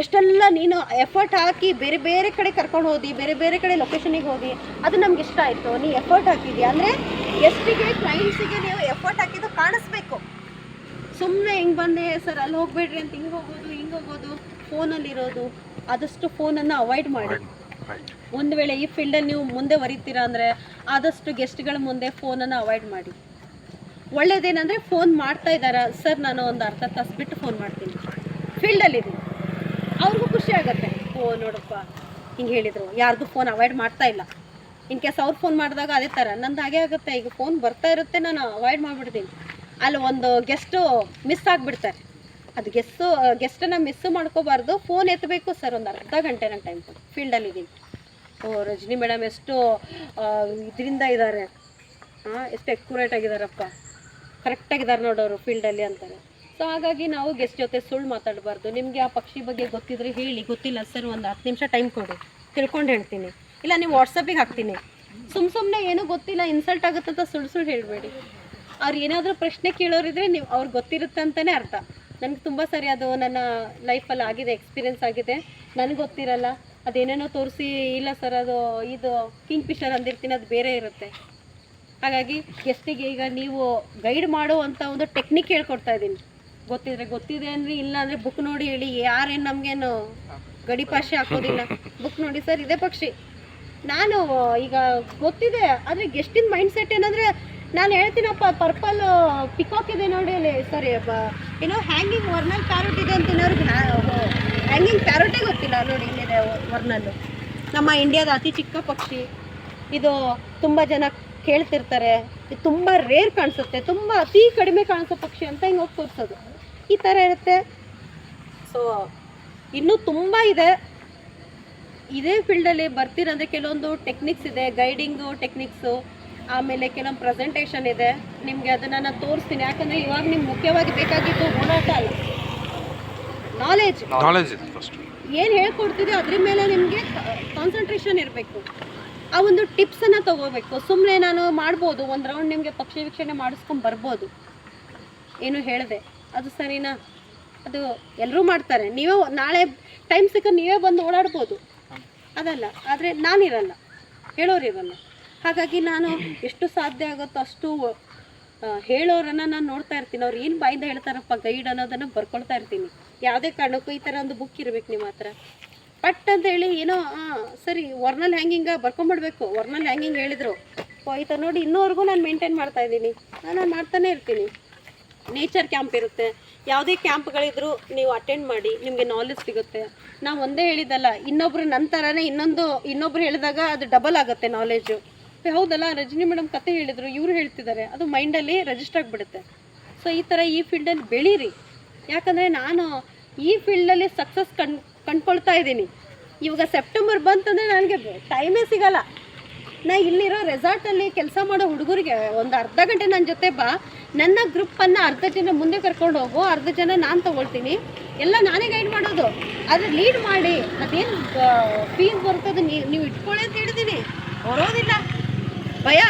ಎಷ್ಟೆಲ್ಲ ನೀನು ಎಫರ್ಟ್ ಹಾಕಿ ಬೇರೆ ಬೇರೆ ಕಡೆ ಕರ್ಕೊಂಡು ಹೋದಿ, ಬೇರೆ ಬೇರೆ ಕಡೆ ಲೊಕೇಶನಿಗೆ ಹೋದಿ, ಅದು ನಮ್ಗೆ ಇಷ್ಟ ಆಯಿತು. ನೀ ಎಫರ್ಟ್ ಹಾಕಿದ್ಯಾ ಅಂದರೆ ಎಷ್ಟಿಗೆ ಕ್ಲೈಂಟ್ಸಿಗೆ ನೀವು ಎಫರ್ಟ್ ಹಾಕಿದ್ದು ಕಾಣಿಸ್ಬೇಕು. ಸುಮ್ಮನೆ ಹಿಂಗೆ ಬಂದೆ ಸರ್ ಅಲ್ಲಿ ಹೋಗಬೇಡ್ರಿ ಅಂತ ಹಿಂಗೆ ಹೋಗೋದು ಫೋನಲ್ಲಿರೋದು. ಆದಷ್ಟು ಫೋನನ್ನು ಅವಾಯ್ಡ್ ಮಾಡಿ. ಒಂದು ವೇಳೆ ಈ ಫೀಲ್ಡಲ್ಲಿ ನೀವು ಮುಂದೆ ವರಿತೀರಾ ಅಂದರೆ ಆದಷ್ಟು ಗೆಸ್ಟ್ಗಳ ಮುಂದೆ ಫೋನನ್ನು ಅವಾಯ್ಡ್ ಮಾಡಿ. ಒಳ್ಳೇದೇನೆಂದರೆ, ಫೋನ್ ಮಾಡ್ತಾ ಇದ್ದಾರಾ ಸರ್, ನಾನು ಒಂದು ಅರ್ಧ ತಾಸು ಬಿಟ್ಟು ಫೋನ್ ಮಾಡ್ತೀನಿ, ಫೀಲ್ಡಲ್ಲಿದ್ದೀನಿ, ಅವ್ರಿಗೂ ಖುಷಿ ಆಗುತ್ತೆ. ಓ ನೋಡಪ್ಪ ಹಿಂಗೆ ಹೇಳಿದರು, ಯಾರ್ದು ಫೋನ್ ಅವಾಯ್ಡ್ ಮಾಡ್ತಾ ಇಲ್ಲ. ಇನ್ ಕೇಸ್ ಅವ್ರು ಫೋನ್ ಮಾಡಿದಾಗ ಅದೇ ಥರ ನಂದು ಹಾಗೆ ಆಗುತ್ತೆ. ಈಗ ಫೋನ್ ಬರ್ತಾ ಇರುತ್ತೆ, ನಾನು ಅವಾಯ್ಡ್ ಮಾಡಿಬಿಡ್ತೀನಿ. ಅಲ್ಲಿ ಒಂದು ಗೆಸ್ಟು ಮಿಸ್ ಆಗಿಬಿಡ್ತಾರೆ. ಅದು ಗೆಸ್ಟನ್ನು ಮಿಸ್ಸು ಮಾಡ್ಕೋಬಾರ್ದು. ಫೋನ್ ಎತ್ತಬೇಕು ಸರ್, ಒಂದು ಅರ್ಧ ಗಂಟೆ ನನ್ನ ಟೈಮ್ ಕೊಡಿ, ಫೀಲ್ಡಲ್ಲಿದ್ದೀನಿ. ಓ ರಜನಿ ಮೇಡಮ್ ಎಷ್ಟು ಇದರಿಂದ ಇದ್ದಾರೆ, ಎಷ್ಟು ಎಕ್ಯುರೇಟ್ ಆಗಿದ್ದಾರಪ್ಪ, ಕರೆಕ್ಟಾಗಿದ್ದಾರೆ ನೋಡೋರು ಫೀಲ್ಡಲ್ಲಿ ಅಂತಾರೆ. ಸೊ ಹಾಗಾಗಿ ನಾವು ಗೆಸ್ಟ್ ಜೊತೆ ಸುಳ್ಳು ಮಾತಾಡಬಾರ್ದು. ನಿಮಗೆ ಆ ಪಕ್ಷಿ ಬಗ್ಗೆ ಗೊತ್ತಿದ್ರೆ ಹೇಳಿ, ಗೊತ್ತಿಲ್ಲ ಸರ್ ಒಂದು 10 ನಿಮಿಷ ಟೈಮ್ ಕೊಡಿ, ತಿಳ್ಕೊಂಡು ಹೇಳ್ತೀನಿ, ಇಲ್ಲ ನೀವು ವಾಟ್ಸಪ್ಪಿಗೆ ಹಾಕ್ತೀನಿ. ಸುಮ್ಮನೆ ಏನೂ ಗೊತ್ತಿಲ್ಲ, ಇನ್ಸಲ್ಟ್ ಆಗುತ್ತಂತ ಸುಳ್ಳು ಹೇಳಬೇಡಿ. ಅವ್ರು ಏನಾದರೂ ಪ್ರಶ್ನೆ ಕೇಳೋರಿದ್ರೆ ನೀವು ಅವ್ರಿಗೆ ಗೊತ್ತಿರುತ್ತೆ ಅಂತಲೇ ಅರ್ಥ. ನನಗೆ ತುಂಬ ಸರಿ ಅದು ನನ್ನ ಲೈಫಲ್ಲಿ ಆಗಿದೆ, ಎಕ್ಸ್ಪೀರಿಯೆನ್ಸ್ ಆಗಿದೆ. ನನಗೆ ಗೊತ್ತಿರಲ್ಲ, ಅದೇನೇನೋ ತೋರಿಸಿ ಇಲ್ಲ ಸರ್ ಇದು ಕಿಂಗ್ ಫಿಶರ್ ಅಂದಿರ್ತೀನಿ, ಅದು ಬೇರೆ ಇರುತ್ತೆ. ಹಾಗಾಗಿ ಗೆಸ್ಟಿಗೆ ಈಗ ನೀವು ಗೈಡ್ ಮಾಡುವಂಥ ಒಂದು ಟೆಕ್ನಿಕ್ ಹೇಳ್ಕೊಡ್ತಾ ಇದ್ದೀನಿ. ಗೊತ್ತಿದೆ ಅಂದರೆ ಇಲ್ಲ ಅಂದರೆ ಬುಕ್ ನೋಡಿ ಹೇಳಿ, ಯಾರೇನು ನಮಗೇನು ಗಡಿಪಾಶೆ ಹಾಕೋದಿಲ್ಲ. ಬುಕ್ ನೋಡಿ ಸರ್ ಇದೇ ಪಕ್ಷಿ. ನಾನು ಈಗ ಗೊತ್ತಿದೆ, ಆದರೆ ಗೆಸ್ಟಿನ ಮೈಂಡ್ ಸೆಟ್ ಏನಂದರೆ ನಾನು ಹೇಳ್ತೀನಪ್ಪ ಪರ್ಪಲ್ ಪಿಕಾಕ್ ಇದೆ ನೋಡಿ ಅಲ್ಲಿ, ಸಾರಿ ಏನೋ ಹ್ಯಾಂಗಿಂಗ್ ವರ್ನಲ್ ಪ್ಯಾರೋಟ್ ಇದೆ ಅಂತೀನಿ. ಅವ್ರಿಗೆ ಹ್ಯಾಂಗಿಂಗ್ ಪ್ಯಾರೋಟೇ ಗೊತ್ತಿಲ್ಲ. ನೋಡಿ ಇಲ್ಲಿದೆ ವರ್ನಲ್ಲು, ನಮ್ಮ ಇಂಡಿಯಾದ ಅತಿ ಚಿಕ್ಕ ಪಕ್ಷಿ ಇದು. ತುಂಬ ಜನ ಕೇಳ್ತಿರ್ತಾರೆ, ಇದು ತುಂಬ ರೇರ್ ಕಾಣಿಸುತ್ತೆ, ತುಂಬ ಅತಿ ಕಡಿಮೆ ಕಾಣಿಸೋ ಪಕ್ಷಿ ಅಂತ ಹಿಂಗೆ ಹೋಗಿ ತೋರಿಸೋದು ಈ ಥರ ಇರುತ್ತೆ. ಸೊ ಇನ್ನೂ ತುಂಬ ಇದೆ. ಇದೇ ಫೀಲ್ಡಲ್ಲಿ ಬರ್ತೀರಂದರೆ ಕೆಲವೊಂದು ಟೆಕ್ನಿಕ್ಸ್ ಇದೆ, ಗೈಡಿಂಗು ಟೆಕ್ನಿಕ್ಸು, ಆಮೇಲೆ ಕೆಲವೊಂದು ಪ್ರೆಸೆಂಟೇಷನ್ ಇದೆ. ನಿಮಗೆ ಅದನ್ನು ನಾನು ತೋರಿಸ್ತೀನಿ. ಯಾಕಂದರೆ ಇವಾಗ ನಿಮ್ಗೆ ಮುಖ್ಯವಾಗಿ ಬೇಕಾಗಿದ್ದು ಓಡಾಟ ಅಲ್ಲ, ನಾಲೆಜ್ ಇದೆ. ಫಸ್ಟ್ ಏನು ಹೇಳ್ಕೊಡ್ತಿದೆ ಅದ್ರ ಮೇಲೆ ನಿಮಗೆ ಕಾನ್ಸಂಟ್ರೇಷನ್ ಇರಬೇಕು. ಆ ಒಂದು ಟಿಪ್ಸನ್ನು ತೊಗೋಬೇಕು. ಸುಮ್ಮನೆ ನಾನು ಮಾಡ್ಬೋದು, ಒಂದು ರೌಂಡ್ ನಿಮಗೆ ಪಕ್ಷಿ ವೀಕ್ಷಣೆ ಮಾಡಿಸ್ಕೊಂಡು ಬರ್ಬೋದು, ಏನು ಹೇಳಿದೆ ಅದು ಸರಿನಾ? ಅದು ಎಲ್ಲರೂ ಮಾಡ್ತಾರೆ. ನೀವೇ ನಾಳೆ ಟೈಮ್ ಸಿಕ್ಕ ನೀವೇ ಬಂದು ಓಡಾಡ್ಬೋದು, ಅದಲ್ಲ. ಆದರೆ ನಾನಿರಲ್ಲ, ಹೇಳೋರಿರಲ್ಲ. ಹಾಗಾಗಿ ನಾನು ಎಷ್ಟು ಸಾಧ್ಯ ಆಗುತ್ತೋ ಅಷ್ಟು ಹೇಳೋರನ್ನು ನಾನು ನೋಡ್ತಾ ಇರ್ತೀನಿ. ಅವ್ರು ಏನು ಬಾಯಿಂದ ಹೇಳ್ತಾರಪ್ಪ ಗೈಡ್ ಅನ್ನೋದನ್ನು ಬರ್ಕೊಳ್ತಾ ಇರ್ತೀನಿ. ಯಾವುದೇ ಕಾರಣಕ್ಕೂ ಈ ಥರ ಒಂದು ಬುಕ್ ಇರಬೇಕು ನಿಮ್ಮ ಹತ್ರ. ಪಟ್ ಅಂತ ಹೇಳಿ ಏನೋ ಸರಿ ವರ್ನಲ್ ಹ್ಯಾಂಗಿಂಗ ಬರ್ಕೊಂಬಿಡ್ಬೇಕು. ವರ್ನಲ್ ಹ್ಯಾಂಗಿಂಗ್ ಹೇಳಿದರು ಈ ಥರ ನೋಡಿ ಇನ್ನೂವರೆಗೂ ನಾನು ಮೇಂಟೈನ್ ಮಾಡ್ತಾಯಿದ್ದೀನಿ. ನಾನು ಮಾಡ್ತಾನೆ ಇರ್ತೀನಿ. ನೇಚರ್ ಕ್ಯಾಂಪ್ ಇರುತ್ತೆ, ಯಾವುದೇ ಕ್ಯಾಂಪ್ಗಳಿದ್ರು ನೀವು ಅಟೆಂಡ್ ಮಾಡಿ, ನಿಮಗೆ ನಾಲೆಜ್ ಸಿಗುತ್ತೆ. ನಾವು ಒಂದೇ ಹೇಳಿದ್ದಲ್ಲ, ಇನ್ನೊಬ್ರು ನನ್ನ ಥರನೇ ಇನ್ನೊಬ್ರು ಹೇಳಿದಾಗ ಅದು ಡಬಲ್ ಆಗುತ್ತೆ ನಾಲೆಜು. ಹೌದಲ್ಲ, ರಜನಿ ಮೇಡಮ್ ಕತೆ ಹೇಳಿದರು, ಇವರು ಹೇಳ್ತಿದ್ದಾರೆ, ಅದು ಮೈಂಡಲ್ಲಿ ರಿಜಿಸ್ಟರ್ ಆಗಿಬಿಡುತ್ತೆ. ಸೊ ಈ ಥರ ಈ ಫೀಲ್ಡಲ್ಲಿ ಬೆಳೀರಿ. ಯಾಕಂದರೆ ನಾನು ಈ ಫೀಲ್ಡಲ್ಲಿ ಸಕ್ಸಸ್ ಕಂಡ್ಕೊಳ್ತಾ ಇದ್ದೀನಿ. ಇವಾಗ ಸೆಪ್ಟೆಂಬರ್ ಬಂತಂದರೆ ನನಗೆ ಟೈಮೇ ಸಿಗಲ್ಲ. ನಾ ಇಲ್ಲಿರೋ ರೆಸಾರ್ಟಲ್ಲಿ ಕೆಲಸ ಮಾಡೋ ಹುಡುಗರಿಗೆ ಒಂದು ಅರ್ಧ ಗಂಟೆ ನನ್ನ ಜೊತೆ ಬಾ, ನನ್ನ ಗ್ರೂಪನ್ನು ಅರ್ಧ ಜನ ಮುಂದೆ ಕರ್ಕೊಂಡು ಹೋಗು, ಅರ್ಧ ಜನ ನಾನು ತೊಗೊಳ್ತೀನಿ, ಎಲ್ಲ ನಾನೇ ಗೈಡ್ ಮಾಡೋದು. ಆದರೆ ಲೀಡ್ ಮಾಡಿ ಅದೇನು ಫೀಸ್ ಬರ್ತದೆ ನೀವು ಇಟ್ಕೊಳ್ಳಿ ಅಂತ ಹೇಳಿದ್ದೀನಿ. ಬರೋದಿಲ್ಲ, ಭಯ.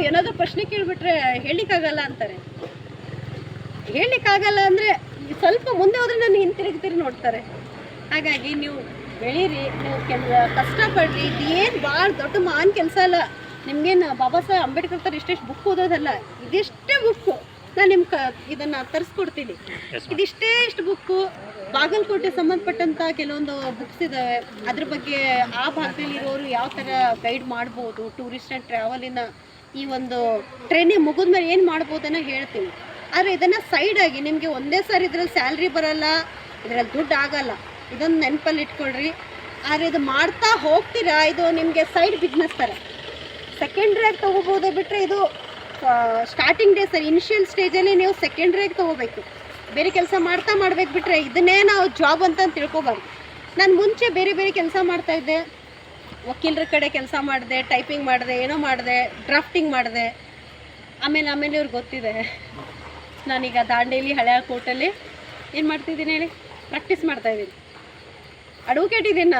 ಏನಾದರೂ ಪ್ರಶ್ನೆ ಕೇಳಿಬಿಟ್ರೆ ಹೇಳಲಿಕ್ಕಾಗಲ್ಲ ಅಂತಾರೆ. ಹೇಳಲಿಕ್ಕಾಗಲ್ಲ ಅಂದರೆ ಸ್ವಲ್ಪ ಮುಂದೆ ಹೋದರೆ ನನ್ನ ಹಿಂತಿರುಗಿ ನೋಡ್ತಾರೆ. ಹಾಗಾಗಿ ನೀವು ಬೆಳೀರಿ, ನೀವು ಕಷ್ಟಪಡ್ರಿ. ಇದು ಏನು ಭಾಳ ದೊಡ್ಡ ಮಹಾನ್ ಕೆಲಸ ಅಲ್ಲ. ನಿಮಗೇನು ಬಾಬಾ ಸಾಹೇಬ್ ಅಂಬೇಡ್ಕರ್ ಥರ ಇಷ್ಟೆಷ್ಟು ಬುಕ್ ಓದೋದಲ್ಲ, ಇದಿಷ್ಟೇ ಬುಕ್ಕು. ನಾನು ನಿಮ್ಗೆ ಇದನ್ನು ತರಿಸ್ಕೊಡ್ತೀನಿ. ಇಷ್ಟು ಬುಕ್ಕು ಬಾಗಲಕೋಟೆ ಸಂಬಂಧಪಟ್ಟಂಥ ಕೆಲವೊಂದು ಬುಕ್ಸ್ ಇದ್ದಾವೆ. ಅದ್ರ ಬಗ್ಗೆ ಆ ಭಾಗದಲ್ಲಿರೋರು ಯಾವ ಥರ ಗೈಡ್ ಮಾಡ್ಬೋದು, ಟೂರಿಸ್ಟ್ ಆ್ಯಂಡ್ ಟ್ರಾವೆಲಿನ ಈ ಒಂದು ಟ್ರೈನಿಂಗ್ ಮುಗಿದ್ಮೇಲೆ ಏನು ಮಾಡ್ಬೋದನ್ನು ಹೇಳ್ತೀನಿ. ಆದರೆ ಇದನ್ನು ಸೈಡಾಗಿ ನಿಮಗೆ ಒಂದೇ ಸಾರಿ ಇದರಲ್ಲಿ ಸ್ಯಾಲ್ರಿ ಬರೋಲ್ಲ, ಇದರಲ್ಲಿ ದುಡ್ಡು ಆಗಲ್ಲ, ಇದನ್ನು ನೆನಪಲ್ಲಿ ಇಟ್ಕೊಳ್ರಿ. ಆದರೆ ಇದು ಮಾಡ್ತಾ ಹೋಗ್ತೀರಾ, ಇದು ನಿಮಗೆ ಸೈಡ್ ಬಿಸ್ನೆಸ್ ಥರ. ಸೆಕೆಂಡ್ರಿಯಾಗಿ ತೊಗೋಬೋದೇ ಬಿಟ್ಟರೆ ಇದು ಸ್ಟಾರ್ಟಿಂಗ್ ಡೇ ಸರ್, ಇನಿಷಿಯಲ್ ಸ್ಟೇಜಲ್ಲಿ ನೀವು ಸೆಕೆಂಡ್ರಿಯಾಗಿ ತೊಗೋಬೇಕು. ಬೇರೆ ಕೆಲಸ ಮಾಡಬೇಕು ಬಿಟ್ಟರೆ ಇದನ್ನೇ ನಾವು ಜಾಬ್ ಅಂತ ತಿಳ್ಕೊಬಾರ್ದು. ನಾನು ಮುಂಚೆ ಬೇರೆ ಕೆಲಸ ಮಾಡ್ತಾಯಿದ್ದೆ. ವಕೀಲರ ಕಡೆ ಕೆಲಸ ಮಾಡಿದೆ, ಟೈಪಿಂಗ್ ಮಾಡಿದೆ, ಏನೋ ಮಾಡಿದೆ, ಡ್ರಾಫ್ಟಿಂಗ್ ಮಾಡಿದೆ. ಆಮೇಲೆ ಇವ್ರಿಗೆ ಗೊತ್ತಿದೆ ನಾನೀಗ ದಾಂಡೇಲಿ ಹಳೆಯ ಕೋರ್ಟಲ್ಲಿ ಏನು ಮಾಡ್ತಿದ್ದೀನಿ ಹೇಳಿ, ಪ್ರಾಕ್ಟೀಸ್ ಮಾಡ್ತಾಯಿದ್ದೀನಿ. ಅಡ್ವೊಕೇಟ್ ಇದ್ದೀನಿ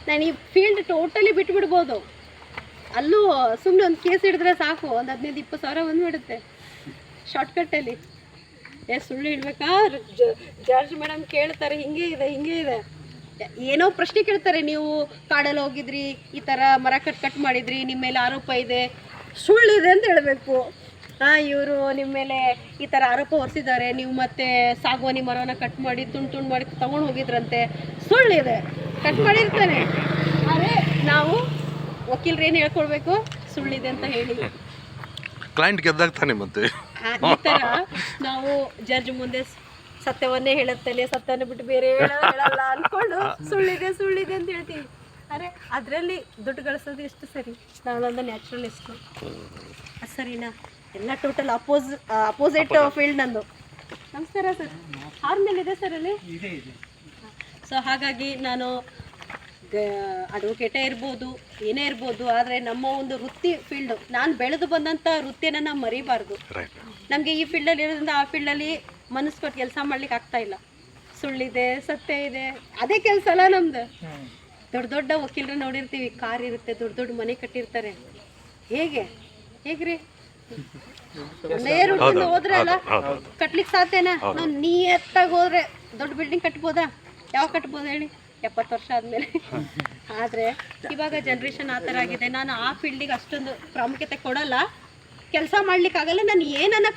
ನಾನು ಈ ಫೀಲ್ಡ್ ಟೋಟಲಿ ಬಿಟ್ಬಿಡ್ಬೋದು. ಅಲ್ಲೂ ಸುಮ್ಮನೆ ಒಂದು ಕೇಸ್ ಹಿಡಿದ್ರೆ ಸಾಕು, ಒಂದು 15-20 ಸಾವಿರ ಬಂದುಬಿಡುತ್ತೆ ಶಾರ್ಟ್ಕಟ್ಟಲ್ಲಿ. ಸುಳ್ಳು ಹೇಳ್ಬೇಕಾ? ಜಾರ್ಜ್ ಮೇಡಮ್ ಕೇಳ್ತಾರೆ, ಹಿಂಗೆ ಇದೆ ಏನೋ ಪ್ರಶ್ನೆ ಕೇಳ್ತಾರೆ. ನೀವು ಕಾಡಲ್ಲಿ ಹೋಗಿದ್ರಿ, ಈ ಥರ ಮರ ಕಟ್ ಮಾಡಿದ್ರಿ, ನಿಮ್ಮ ಮೇಲೆ ಆರೋಪ ಇದೆ, ಸುಳ್ಳಿದೆ ಅಂತ ಹೇಳಬೇಕು. ಇವರು ನಿಮ್ಮ ಮೇಲೆ ಈ ಥರ ಆರೋಪ ಹೊರಿಸಿದ್ದಾರೆ, ನೀವು ಮತ್ತೆ ಸಾಗುವಾನಿ ಮರವನ್ನು ಕಟ್ ಮಾಡಿ ತುಂಡು ಮಾಡಿ ತೊಗೊಂಡು ಹೋಗಿದ್ರಂತೆ, ಸುಳ್ಳಿದೆ, ಕಟ್ ಮಾಡಿರ್ತಾನೆ. ಆದರೆ ನಾವು ವಕೀಲರು ಏನು ಹೇಳ್ಕೊಡ್ಬೇಕು, ಸುಳ್ಳಿದೆ ಅಂತ ಹೇಳಿ ಕ್ಲೈಂಟ್ ಗೆದ್ದಾಗ್ತಾನೆ. ಮತ್ತೆ ಈ ಥರ ನಾವು ಜಡ್ಜ್ ಮುಂದೆ ಸತ್ಯವನ್ನೇ ಹೇಳುತ್ತಲೇ, ಸತ್ಯವನ್ನು ಬಿಟ್ಟು ಬೇರೆ ಹೇಳಲ್ಲ ಅಂದ್ಕೊಂಡು ಸುಳ್ಳಿದೆ ಅಂತ ಹೇಳ್ತೀವಿ. ಅರೆ ಅದರಲ್ಲಿ ದುಡ್ಡು ಗಳಿಸೋದು ಎಷ್ಟು ಸರಿ? ನಾನೊಂದು ನ್ಯಾಚುರಲಿಸ್ಟು, ಸರಿನಾ? ಎಲ್ಲ ಟೋಟಲ್ ಅಪೋಸಿಟ್ ಫೀಲ್ಡ್ ನಂದು. ನಮಸ್ಕಾರ ಸರ್, ಹಾರ್ಮೇಲ್ ಇದೆ ಸರ್ ಅಲ್ಲಿ. ಸೊ ಹಾಗಾಗಿ ನಾನು ಅಡ್ವೊಕೇಟೇ ಇರ್ಬೋದು, ಏನೇ ಇರ್ಬೋದು, ಆದರೆ ನಮ್ಮ ಒಂದು ವೃತ್ತಿ ಫೀಲ್ಡು, ನಾನು ಬೆಳೆದು ಬಂದಂಥ ವೃತ್ತಿಯನ್ನು ನಾವು ಮರಿಬಾರ್ದು. ನಮಗೆ ಈ ಫೀಲ್ಡಲ್ಲಿ ಇರೋದ್ರಿಂದ ಆ ಫೀಲ್ಡಲ್ಲಿ ಮನಸ್ಸು ಕೊಟ್ಟು ಕೆಲಸ ಮಾಡ್ಲಿಕ್ಕೆ ಆಗ್ತಾ ಇಲ್ಲ. ಸುಳ್ಳಿದೆ, ಸತ್ಯ ಇದೆ, ಅದೇ ಕೆಲಸ ಅಲ್ಲ ನಮ್ದು. ದೊಡ್ಡ ವಕೀಲರು ನೋಡಿರ್ತೀವಿ, ಕಾರ್ ಇರುತ್ತೆ, ದೊಡ್ಡ ಮನೆ ಕಟ್ಟಿರ್ತಾರೆ. ಹೇಗ್ರಿ ಒಂದೇ ರೂಟಿಂದ ಹೋದ್ರೆ ಅಲ್ಲ ಕಟ್ಲಿಕ್ಕೆ ಸಾಧ್ಯನಾ? ನಾವು ನಿಯತ್ತಾಗಿ ಹೋದ್ರೆ ದೊಡ್ಡ ಬಿಲ್ಡಿಂಗ್ ಕಟ್ಬೋದಾ? ಯಾವ ಕಟ್ಬೋದು ಹೇಳಿ, 70 ವರ್ಷ ಆದಮೇಲೆ. ಆದರೆ ಇವಾಗ ಜನ್ರೇಷನ್ ಆ ಥರ ಆಗಿದೆ. ನಾನು ಆ ಫೀಲ್ಡಿಗೆ ಅಷ್ಟೊಂದು ಪ್ರಾಮುಖ್ಯತೆ ಕೊಡಲ್ಲ, ಕೆಲಸ ಮಾಡ್ಲಿಕ್ಕಾಗಲ್ಲ. ನಾನು ಏನನ್ನ